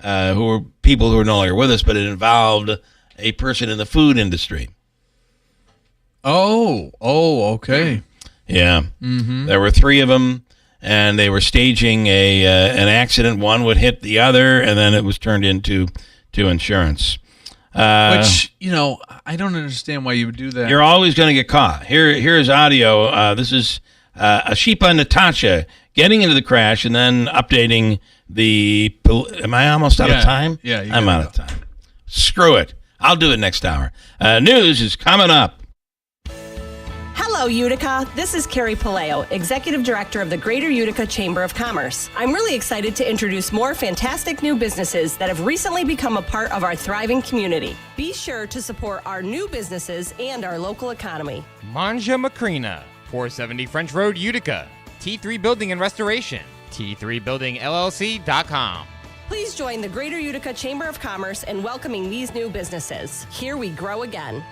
Speaker 8: who were people who are no longer with us, but it involved a person in the food industry.
Speaker 9: Oh, okay.
Speaker 8: Yeah.
Speaker 9: Mm-hmm.
Speaker 8: There were 3 of them, and they were staging an accident. One would hit the other, and then it was turned into insurance.
Speaker 9: Which, I don't understand why you would do that.
Speaker 8: You're always going to get caught. Here's audio. This is Ashipa Natasha getting into the crash and then updating the... Am I almost out of time?
Speaker 9: Yeah.
Speaker 8: I'm out of time. Screw it. I'll do it next hour. News is coming up.
Speaker 19: Hello, Utica. This is Carrie Paleo, Executive Director of the Greater Utica Chamber of Commerce. I'm really excited to introduce more fantastic new businesses that have recently become a part of our thriving community. Be sure to support our new businesses and our local economy.
Speaker 20: Manja Macrina, 470 French Road, Utica. T3 Building and Restoration. T3BuildingLLC.com.
Speaker 19: Please join the Greater Utica Chamber of Commerce in welcoming these new businesses. Here we grow again.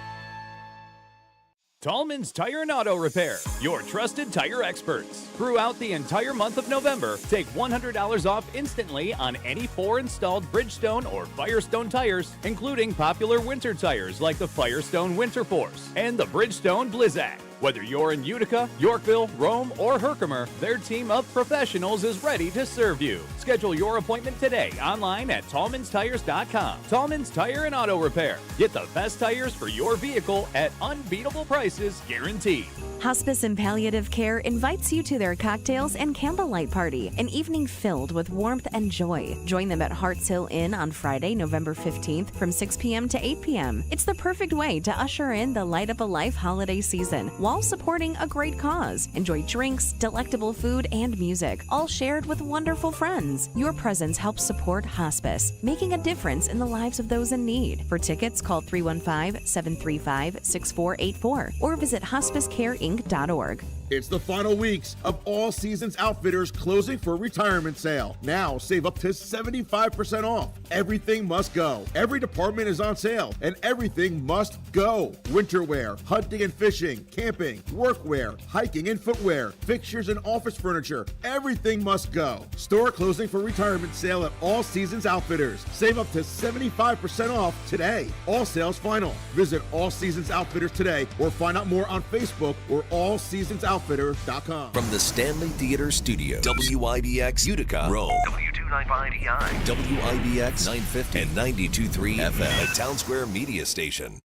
Speaker 21: Tallman's Tire and Auto Repair, your trusted tire experts. Throughout the entire month of November, take $100 off instantly on any 4 installed Bridgestone or Firestone tires, including popular winter tires like the Firestone Winter Force and the Bridgestone Blizzak. Whether you're in Utica, Yorkville, Rome, or Herkimer, their team of professionals is ready to serve you. Schedule your appointment today online at TallmansTires.com. Tallman's Tire and Auto Repair. Get the best tires for your vehicle at unbeatable prices guaranteed.
Speaker 22: Hospice and Palliative Care invites you to their cocktails and candlelight party, an evening filled with warmth and joy. Join them at Harts Hill Inn on Friday, November 15th from 6 p.m. to 8 p.m. It's the perfect way to usher in the Light Up a Life holiday season while supporting a great cause. Enjoy drinks, delectable food, and music, all shared with wonderful friends. Your presence helps support hospice, making a difference in the lives of those in need. For tickets, call 315-735-6484 or visit hospicecareinc.org.
Speaker 1: It's the final weeks of All Seasons Outfitters closing for retirement sale. Now save up to 75% off. Everything must go. Every department is on sale and everything must go. Winter wear, hunting and fishing, camping, workwear, hiking and footwear, fixtures and office furniture. Everything must go. Store closing for retirement sale at All Seasons Outfitters. Save up to 75% off today. All sales final. Visit All Seasons Outfitters today or find out more on Facebook or allseasonsoutfitter.com.
Speaker 16: From the Stanley Theater Studio, WIBX Utica, Rome.
Speaker 12: W295EI.
Speaker 16: WIBX 950 and 92.3 FM, a Town Square media station.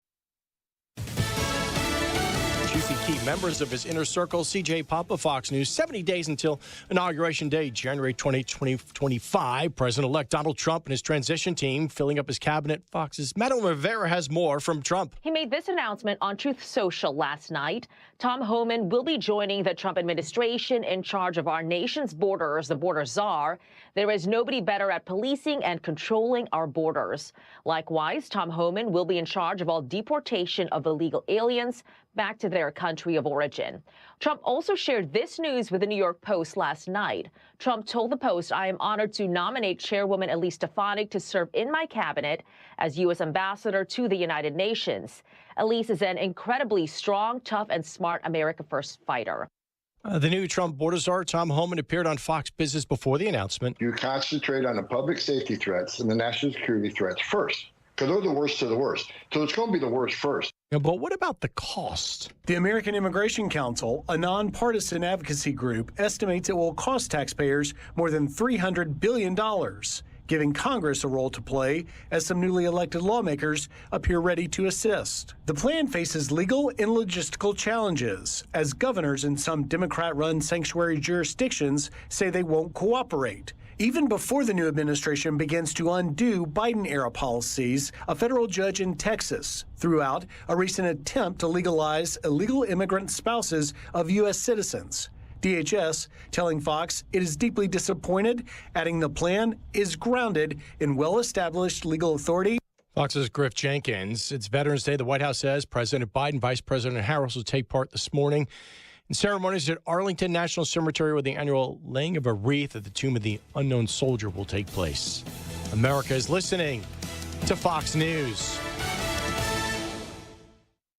Speaker 3: Juicy Key, members of his inner circle, CJ Papa, Fox News. 70 days until Inauguration Day, January 2025. President-elect Donald Trump and his transition team filling up his cabinet. Fox's Madeline Rivera has more from Trump.
Speaker 23: He made this announcement on Truth Social last night. Tom Homan will be joining the Trump administration in charge of our nation's borders, the border czar. There is nobody better at policing and controlling our borders. Likewise, Tom Homan will be in charge of all deportation of illegal aliens back to their country of origin. Trump also shared this news with the New York Post last night. Trump told the Post, "I am honored to nominate Chairwoman Elise Stefanik to serve in my cabinet as U.S. Ambassador to the United Nations. Elise is an incredibly strong, tough, and smart America First fighter."
Speaker 3: The new Trump border czar, Tom Homan, appeared on Fox Business before the announcement.
Speaker 24: You concentrate on the public safety threats and the national security threats first, because they're the worst of the worst. So it's going to be the worst first.
Speaker 3: But what about the cost?
Speaker 25: The American Immigration Council, a nonpartisan advocacy group, estimates it will cost taxpayers more than $300 billion, giving Congress a role to play as some newly elected lawmakers appear ready to assist. The plan faces legal and logistical challenges, as governors in some Democrat-run sanctuary jurisdictions say they won't cooperate. Even before the new administration begins to undo Biden-era policies, a federal judge in Texas threw out a recent attempt to legalize illegal immigrant spouses of U.S. citizens. DHS telling Fox it is deeply disappointed, adding the plan is grounded in well-established legal authority.
Speaker 3: Fox's Griff Jenkins. It's Veterans Day. The White House says President Biden, Vice President Harris will take part this morning in ceremonies at Arlington National Cemetery, where the annual laying of a wreath at the tomb of the unknown soldier will take place. America is listening to Fox News.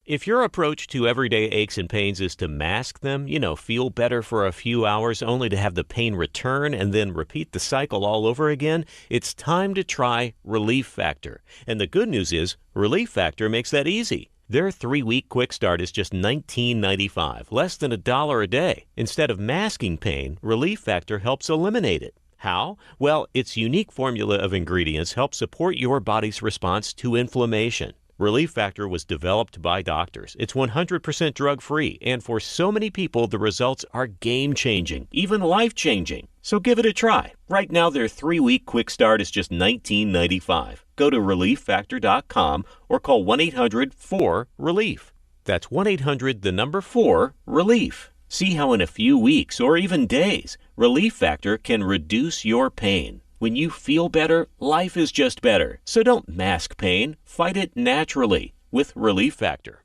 Speaker 26: If your approach to everyday aches and pains is to mask them, feel better for a few hours only to have the pain return and then repeat the cycle all over again, it's time to try Relief Factor. And the good news is, Relief Factor makes that easy. Their 3-week quick start is just $19.95, less than $1 a day. Instead of masking pain, Relief Factor helps eliminate it. How? Well, its unique formula of ingredients helps support your body's response to inflammation. Relief Factor was developed by doctors. It's 100% drug-free, and for so many people, the results are game-changing, even life-changing. So give it a try. Right now, their 3-week quick start is just $19.95. Go to ReliefFactor.com or call 1-800-4-RELIEF. That's 1-800-4-RELIEF. See how in a few weeks or even days, Relief Factor can reduce your pain. When you feel better, life is just better. So don't mask pain. Fight it naturally with Relief Factor.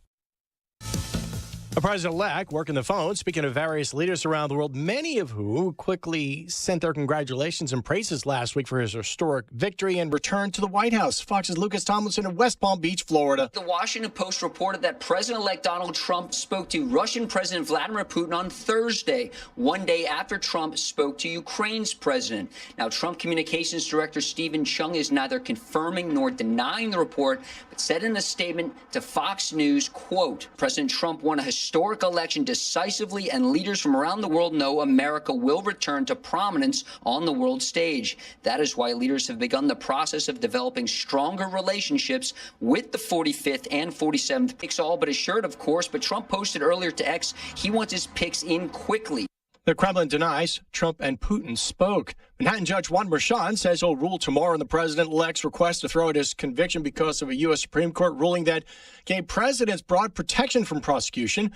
Speaker 3: The president-elect working the phone, speaking of various leaders around the world, many of who quickly sent their congratulations and praises last week for his historic victory and return to the White House. Fox's Lucas Tomlinson in West Palm Beach, Florida.
Speaker 27: The Washington Post reported that President-elect Donald Trump spoke to Russian President Vladimir Putin on Thursday, one day after Trump spoke to Ukraine's president. Now, Trump Communications Director Stephen Chung is neither confirming nor denying the report, but said in a statement to Fox News, quote, President Trump won a historic election decisively, and leaders from around the world know America will return to prominence on the world stage. That is why leaders have begun the process of developing stronger relationships with the 45th and 47th picks, all but assured, of course, but Trump posted earlier to X he wants his picks in quickly.
Speaker 3: The Kremlin denies Trump and Putin spoke. Manhattan Judge Juan Merchan says he'll rule tomorrow on the president-elect's request to throw out his conviction because of a U.S. Supreme Court ruling that gave presidents broad protection from prosecution.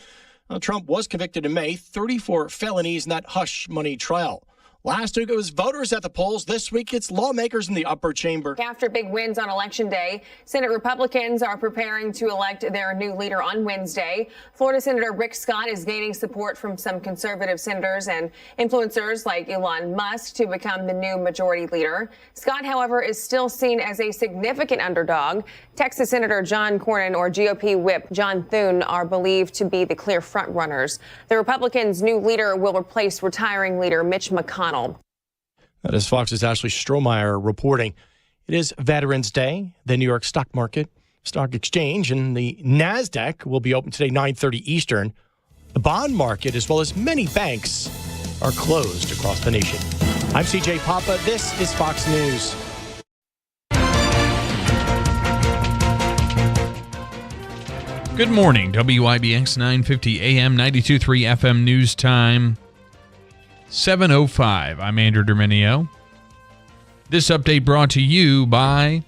Speaker 3: Trump was convicted in May, 34 felonies in that hush money trial.
Speaker 4: Last week it was voters at the polls. This week it's lawmakers in the upper chamber.
Speaker 5: After big wins on Election Day, Senate Republicans are preparing to elect their new leader on Wednesday. Florida Senator Rick Scott is gaining support from some conservative senators and influencers like Elon Musk to become the new majority leader. Scott, however, is still seen as a significant underdog. Texas Senator John Cornyn or GOP whip John Thune are believed to be the clear frontrunners. The Republicans' new leader will replace retiring leader Mitch McConnell.
Speaker 3: That is Fox's Ashley Strohmeyer reporting. It is Veterans Day. The New York Stock Market, Stock Exchange, and the NASDAQ will be open today, 9:30 Eastern. The bond market, as well as many banks, are closed across the nation. I'm CJ Papa. This is Fox News.
Speaker 9: Good morning, WIBX 950 AM, 92.3 FM News Time. 7:05. I'm Andrew Derminio. This update brought to you by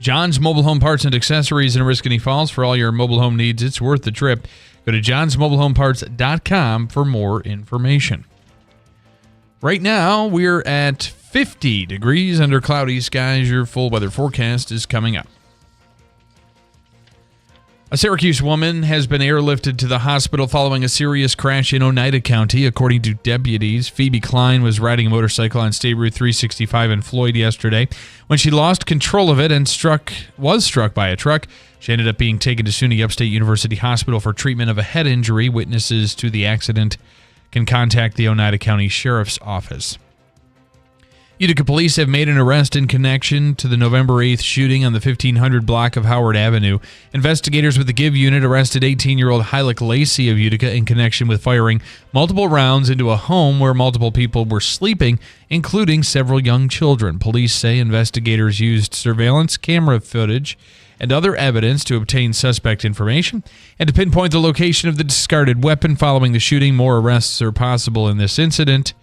Speaker 9: John's Mobile Home Parts and Accessories in Oriskany Falls. For all your mobile home needs, it's worth the trip. Go to johnsmobilehomeparts.com for more information. Right now, we're at 50 degrees under cloudy skies. Your full weather forecast is coming up. A Syracuse woman has been airlifted to the hospital following a serious crash in Oneida County, according to deputies. Phoebe Klein was riding a motorcycle on State Route 365 in Floyd yesterday when she lost control of it and was struck by a truck. She ended up being taken to SUNY Upstate University Hospital for treatment of a head injury. Witnesses to the accident can contact the Oneida County Sheriff's Office. Utica police have made an arrest in connection to the November 8th shooting on the 1500 block of Howard Avenue. Investigators with the GIV unit arrested 18-year-old Hylick Lacey of Utica in connection with firing multiple rounds into a home where multiple people were sleeping, including several young children. Police say investigators used surveillance camera footage and other evidence to obtain suspect information and to pinpoint the location of the discarded weapon following the shooting. More arrests are possible in this incident.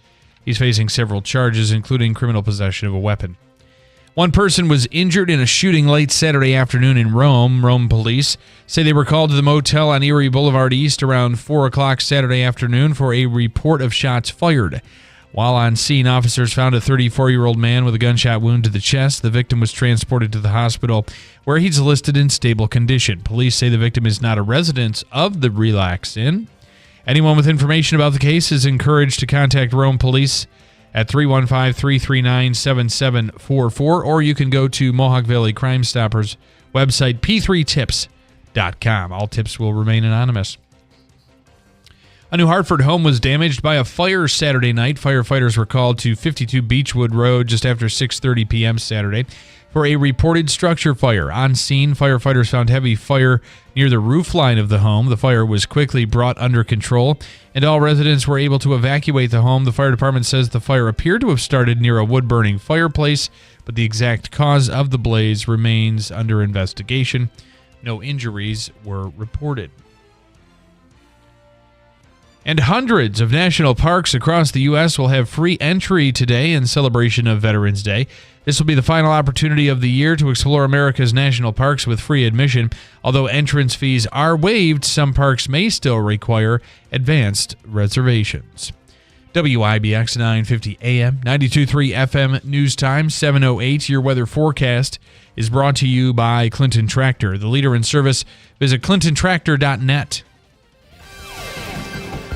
Speaker 9: He's facing several charges, including criminal possession of a weapon. One person was injured in a shooting late Saturday afternoon in Rome. Rome police say they were called to the motel on Erie Boulevard East around 4 o'clock Saturday afternoon for a report of shots fired. While on scene, officers found a 34-year-old man with a gunshot wound to the chest. The victim was transported to the hospital, where he's listed in stable condition. Police say the victim is not a resident of the Relax Inn. Anyone with information about the case is encouraged to contact Rome Police at 315-339-7744, or you can go to Mohawk Valley Crime Stoppers website, p3tips.com. All tips will remain anonymous. A New Hartford home was damaged by a fire Saturday night. Firefighters were called to 52 Beechwood Road just after 6:30 p.m. Saturday for a reported structure fire. On scene, firefighters found heavy fire near the roof line of the home. The fire was quickly brought under control, and all residents were able to evacuate the home. The fire department says the fire appeared to have started near a wood-burning fireplace, but the exact cause of the blaze remains under investigation. No injuries were reported. And hundreds of national parks across the U.S. will have free entry today in celebration of Veterans Day. This will be the final opportunity of the year to explore America's national parks with free admission. Although entrance fees are waived, some parks may still require advanced reservations. WIBX 950 AM, 92.3 FM News Time, 7:08. Your weather forecast is brought to you by Clinton Tractor, the leader in service. Visit clintontractor.net.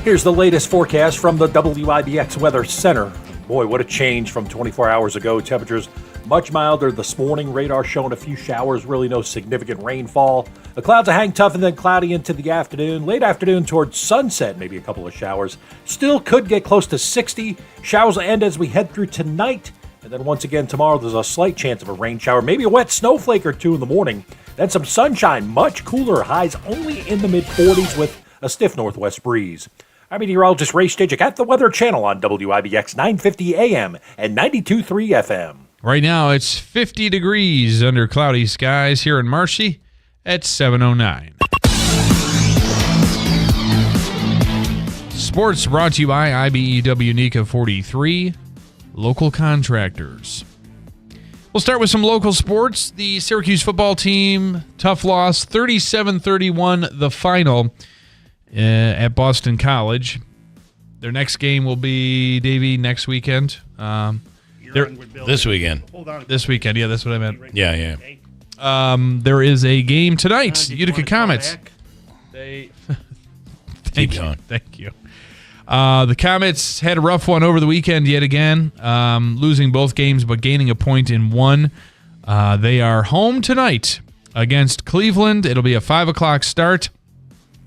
Speaker 7: Here's the latest forecast from the WIBX Weather Center. Boy, what a change from 24 hours ago. Temperatures much milder this morning. Radar showing a few showers, really no significant rainfall. The clouds will hang tough and then cloudy into the afternoon. Late afternoon towards sunset, maybe a couple of showers. Still could get close to 60. Showers will end as we head through tonight. And then once again tomorrow, there's a slight chance of a rain shower, maybe a wet snowflake or two in the morning. Then some sunshine, much cooler, highs only in the mid-40s with a stiff northwest breeze. I'm meteorologist Ray Stijik at the Weather Channel on WIBX 950 AM and 92.3 FM.
Speaker 9: Right now, it's 50 degrees under cloudy skies here in Marcy at 7:09. Sports brought to you by IBEW NECA 43, local contractors. We'll start with some local sports. The Syracuse football team, tough loss, 37-31 the final at Boston College. Their next game will be, Davey, next weekend.
Speaker 8: This weekend.
Speaker 9: This weekend, yeah, that's what I meant.
Speaker 8: Yeah.
Speaker 9: There is a game tonight. Utica Comets. Thank you. The Comets had a rough one over the weekend yet again, losing both games but gaining a point in one. They are home tonight against Cleveland. It'll be a 5 o'clock start.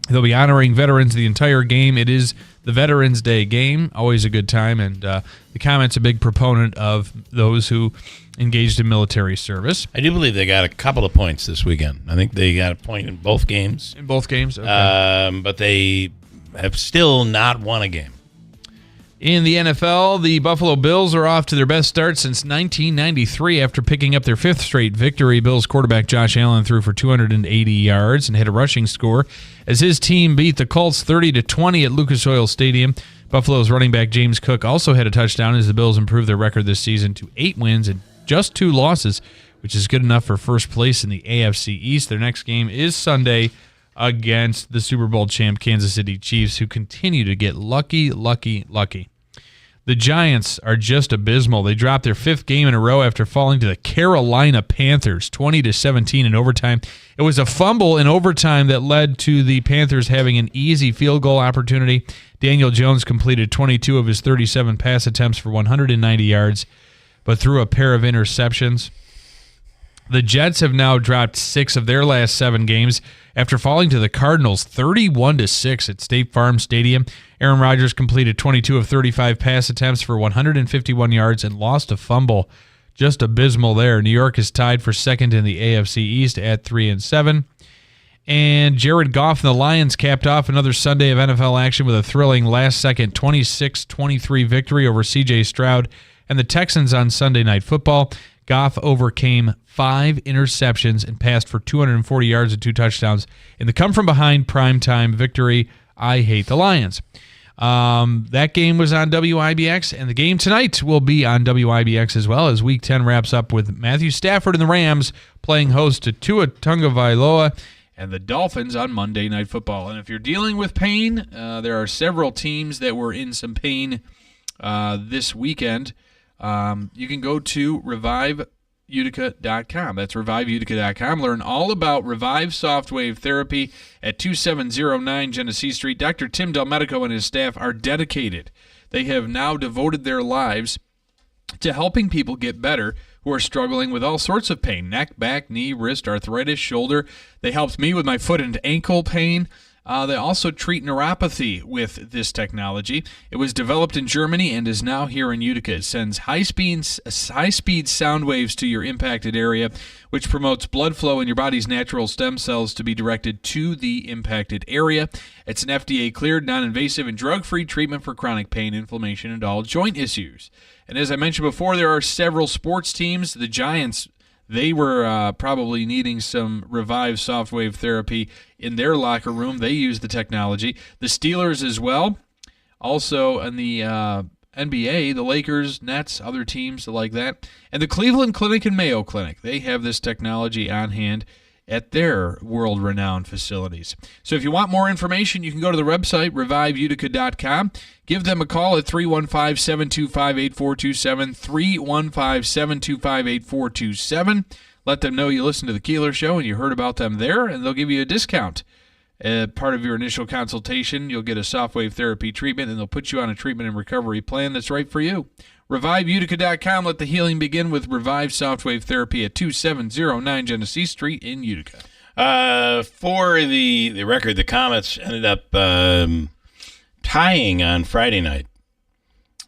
Speaker 9: They'll be honoring veterans the entire game. It is the Veterans Day game, always a good time, and the Comets a big proponent of those who engaged in military service.
Speaker 8: I do believe they got a couple of points this weekend. I think they got a point in both games.
Speaker 9: In both games? Okay.
Speaker 8: But they have still not won a game.
Speaker 9: In the NFL, the Buffalo Bills are off to their best start since 1993 after picking up their fifth straight victory. Bills quarterback Josh Allen threw for 280 yards and hit a rushing score as his team beat the Colts 30-20 at Lucas Oil Stadium. Buffalo's running back James Cook also had a touchdown as the Bills improved their record this season to 8 wins and just 2 losses, which is good enough for first place in the AFC East. Their next game is Sunday against the Super Bowl champ Kansas City Chiefs, who continue to get lucky. The Giants are just abysmal. They dropped their 5th game in a row after falling to the Carolina Panthers 20-17 in overtime. It was a fumble in overtime that led to the Panthers having an easy field goal opportunity. Daniel Jones completed 22 of his 37 pass attempts for 190 yards, but threw a pair of interceptions. The Jets have now dropped 6 of their last 7 games after falling to the Cardinals 31-6 at State Farm Stadium. Aaron Rodgers completed 22 of 35 pass attempts for 151 yards and lost a fumble. Just abysmal there. New York is tied for second in the AFC East at 3-7. And Jared Goff and the Lions capped off another Sunday of NFL action with a thrilling last-second 26-23 victory over C.J. Stroud and the Texans on Sunday Night Football. Goff overcame 5 interceptions and passed for 240 yards and 2 touchdowns in the come-from-behind primetime victory. I hate the Lions. That game was on WIBX, and the game tonight will be on WIBX as well as Week 10 wraps up with Matthew Stafford and the Rams playing host to Tua Tagovailoa and the Dolphins on Monday Night Football. And if you're dealing with pain, there are several teams that were in some pain this weekend. You can go to ReviveUtica.com. That's ReviveUtica.com. Learn all about Revive Softwave Therapy at 2709 Genesee Street. Dr. Tim Delmedico and his staff are dedicated. They have now devoted their lives to helping people get better who are struggling with all sorts of pain: neck, back, knee, wrist, arthritis, shoulder. They helped me with my foot and ankle pain. They also treat neuropathy with this technology. It was developed in Germany and is now here in Utica. It sends high-speed sound waves to your impacted area, which promotes blood flow in your body's natural stem cells to be directed to the impacted area. It's an FDA-cleared, non-invasive, and drug-free treatment for chronic pain, inflammation, and all joint issues. And as I mentioned before, there are several sports teams. The Giants, they were probably needing some Revive Softwave Therapy in their locker room. They use the technology. The Steelers as well. Also in the NBA, the Lakers, Nets, other teams like that. And the Cleveland Clinic and Mayo Clinic. They have this technology on hand at their world-renowned facilities. So if you want more information, you can go to the website, ReviveUtica.com. Give them a call at 315-725-8427, 315-725-8427. Let them know you listened to the Keeler Show and you heard about them there, and they'll give you a discount. Part of your initial consultation, you'll get a softwave therapy treatment, and they'll put you on a treatment and recovery plan that's right for you. ReviveUtica.com. Let the healing begin with Revive Softwave Therapy at 2709 Genesee Street in Utica.
Speaker 8: For the record, the Comets ended up tying on Friday night.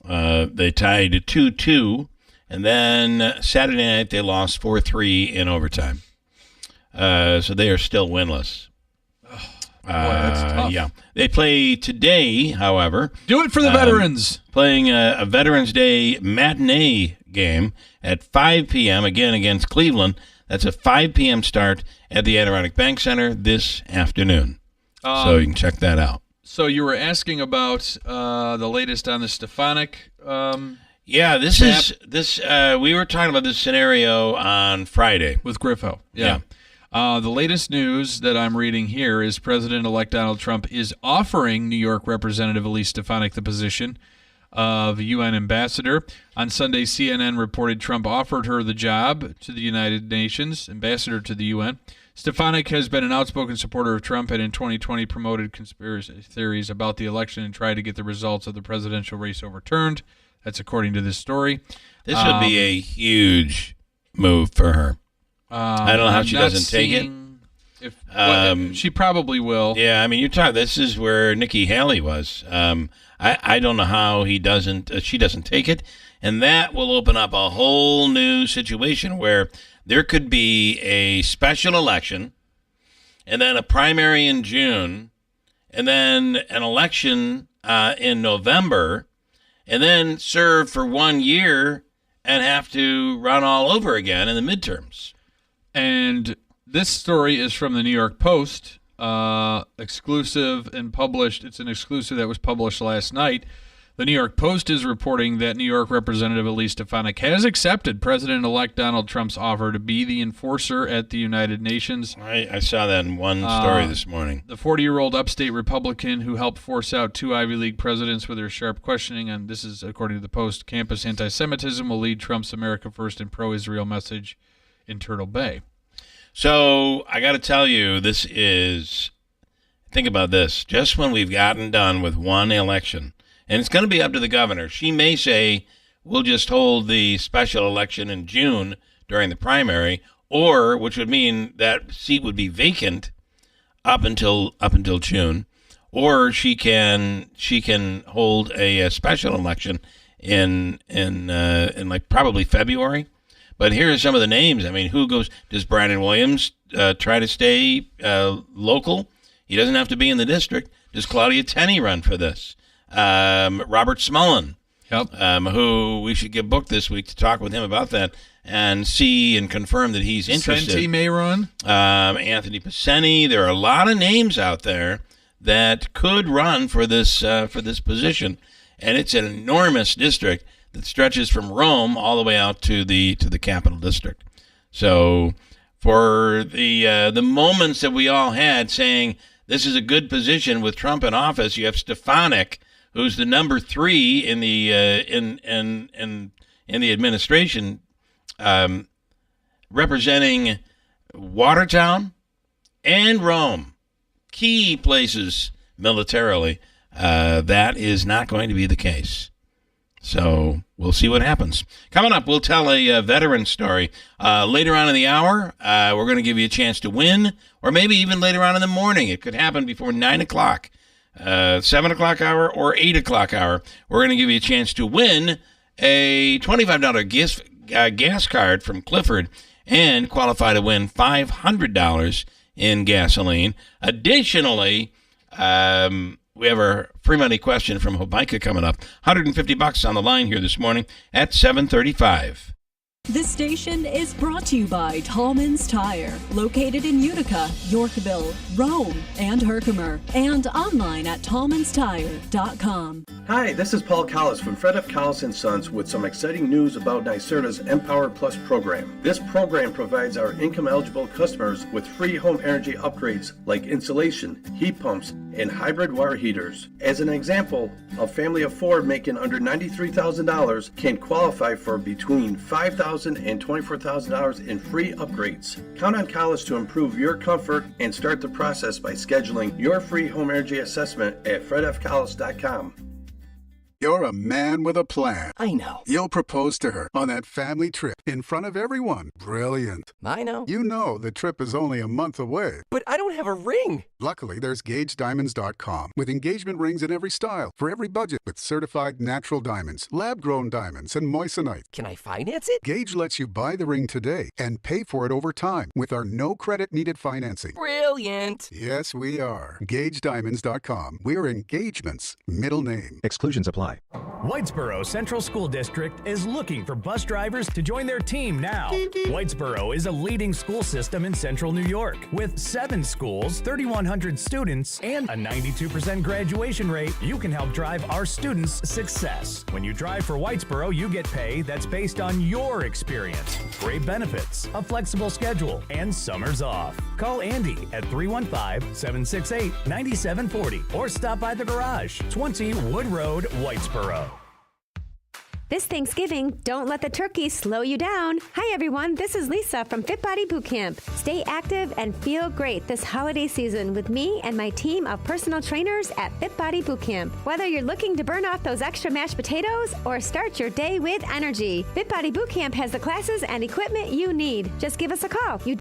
Speaker 8: They tied 2-2, and then Saturday night they lost 4-3 in overtime. So they are still winless.
Speaker 9: Boy, that's tough.
Speaker 8: Yeah. They play today, however.
Speaker 9: Do it for the veterans.
Speaker 8: Playing a Veterans Day matinee game at 5 p.m., again against Cleveland. That's a 5 p.m. start at the Adirondack Bank Center this afternoon. So you can check that out.
Speaker 9: So you were asking about the latest on the Stefanik.
Speaker 8: Yeah, this is we were talking about this scenario on Friday
Speaker 9: with Griffo. Yeah. The latest news that I'm reading here is President-elect Donald Trump is offering New York Representative Elise Stefanik the position of UN ambassador. On Sunday, CNN reported Trump offered her the job to the United Nations, ambassador to the UN. Stefanik has been an outspoken supporter of Trump and in 2020 promoted conspiracy theories about the election and tried to get the results of the presidential race overturned. That's according to this story.
Speaker 8: This would be a huge move for her. I don't know how she doesn't take it.
Speaker 9: She probably will.
Speaker 8: Yeah, I mean, you're talking. This is where Nikki Haley was. I don't know how he doesn't. She doesn't take it, and that will open up a whole new situation where there could be a special election, and then a primary in June, and then an election in November, and then serve for 1 year and have to run all over again in the midterms.
Speaker 9: And this story is from the New York Post, exclusive and published. It's an exclusive that was published last night. The New York Post is reporting that New York Representative Elise Stefanik has accepted President-elect Donald Trump's offer to be the enforcer at the United Nations.
Speaker 8: I saw that in one story this morning.
Speaker 9: The 40-year-old upstate Republican who helped force out 2 Ivy League presidents with her sharp questioning, and this is according to the Post, campus anti-Semitism will lead Trump's America First and pro-Israel message in Turtle Bay.
Speaker 8: So I got to tell you, this is, think about this, just when we've gotten done with one election, and it's going to be up to the governor. She may say, we'll just hold the special election in June during the primary, or, which would mean that seat would be vacant up until June, or she can hold a special election in like probably February. But here are some of the names. I mean, who goes? Does Brandon Williams try to stay local? He doesn't have to be in the district. Does Claudia Tenney run for this? Robert Smullen, who we should get booked this week to talk with him about that and see and confirm that he's interested.
Speaker 9: Pacini may run.
Speaker 8: Anthony Pacini. There are a lot of names out there that could run for this position, and it's an enormous district that stretches from Rome all the way out to the Capital District. So for the moments that we all had saying this is a good position with Trump in office, you have Stefanik, who's the number 3 in the in the administration, representing Watertown and Rome, key places militarily. That is not going to be the case. So we'll see what happens. Coming up, we'll tell a veteran story. Later on in the hour, we're going to give you a chance to win, or maybe even later on in the morning. It could happen before 9 o'clock, 7 o'clock hour, or 8 o'clock hour. We're going to give you a chance to win a $25 gas card from Clifford and qualify to win $500 in gasoline. Additionally, we have our free money question from Hobica coming up. $150 on the line here this morning at 7:35.
Speaker 2: This station is brought to you by Tallman's Tire, located in Utica, Yorkville, Rome, and Herkimer, and online at tallmanstire.com.
Speaker 10: Hi, this is Paul Collis from Fred F. Collis & Sons with some exciting news about NYSERDA's Empower Plus program. This program provides our income-eligible customers with free home energy upgrades like insulation, heat pumps, and hybrid water heaters. As an example, a family of 4 making under $93,000 can qualify for between $5,000 and $24,000 in free upgrades. Count on Collis to improve your comfort and start the process by scheduling your free home energy assessment at fredfcollis.com.
Speaker 11: You're a man with a plan.
Speaker 13: I know.
Speaker 11: You'll propose to her on that family trip in front of everyone. Brilliant.
Speaker 13: I know.
Speaker 11: You know the trip is only a month away.
Speaker 13: But I don't have a ring.
Speaker 11: Luckily, there's GageDiamonds.com with engagement rings in every style for every budget with certified natural diamonds, lab-grown diamonds, and moissanite.
Speaker 13: Can I finance it?
Speaker 11: Gage lets you buy the ring today and pay for it over time with our no credit needed financing.
Speaker 13: Brilliant.
Speaker 11: Yes, we are. GageDiamonds.com. We're engagements. Middle name.
Speaker 14: Exclusions apply.
Speaker 6: Whitesboro Central School District is looking for bus drivers to join their team now. Whitesboro is a leading school system in central New York with 7 schools, 3,100 students, and a 92% graduation rate. You can help drive our students' success. When you drive for Whitesboro, you get pay that's based on your experience, great benefits, a flexible schedule, and summers off. Call Andy at 315-768-9740 or stop by the garage, 20 Wood Road, Whitesboro.
Speaker 14: This Thanksgiving, don't let the turkey slow you down. Hi, everyone. This is Lisa from Fit Body Boot Camp. Stay active and feel great this holiday season with me and my team of personal trainers at Fit Body Boot Camp. Whether you're looking to burn off those extra mashed potatoes or start your day with energy, Fit Body Boot Camp has the classes and equipment you need. Just give us a call.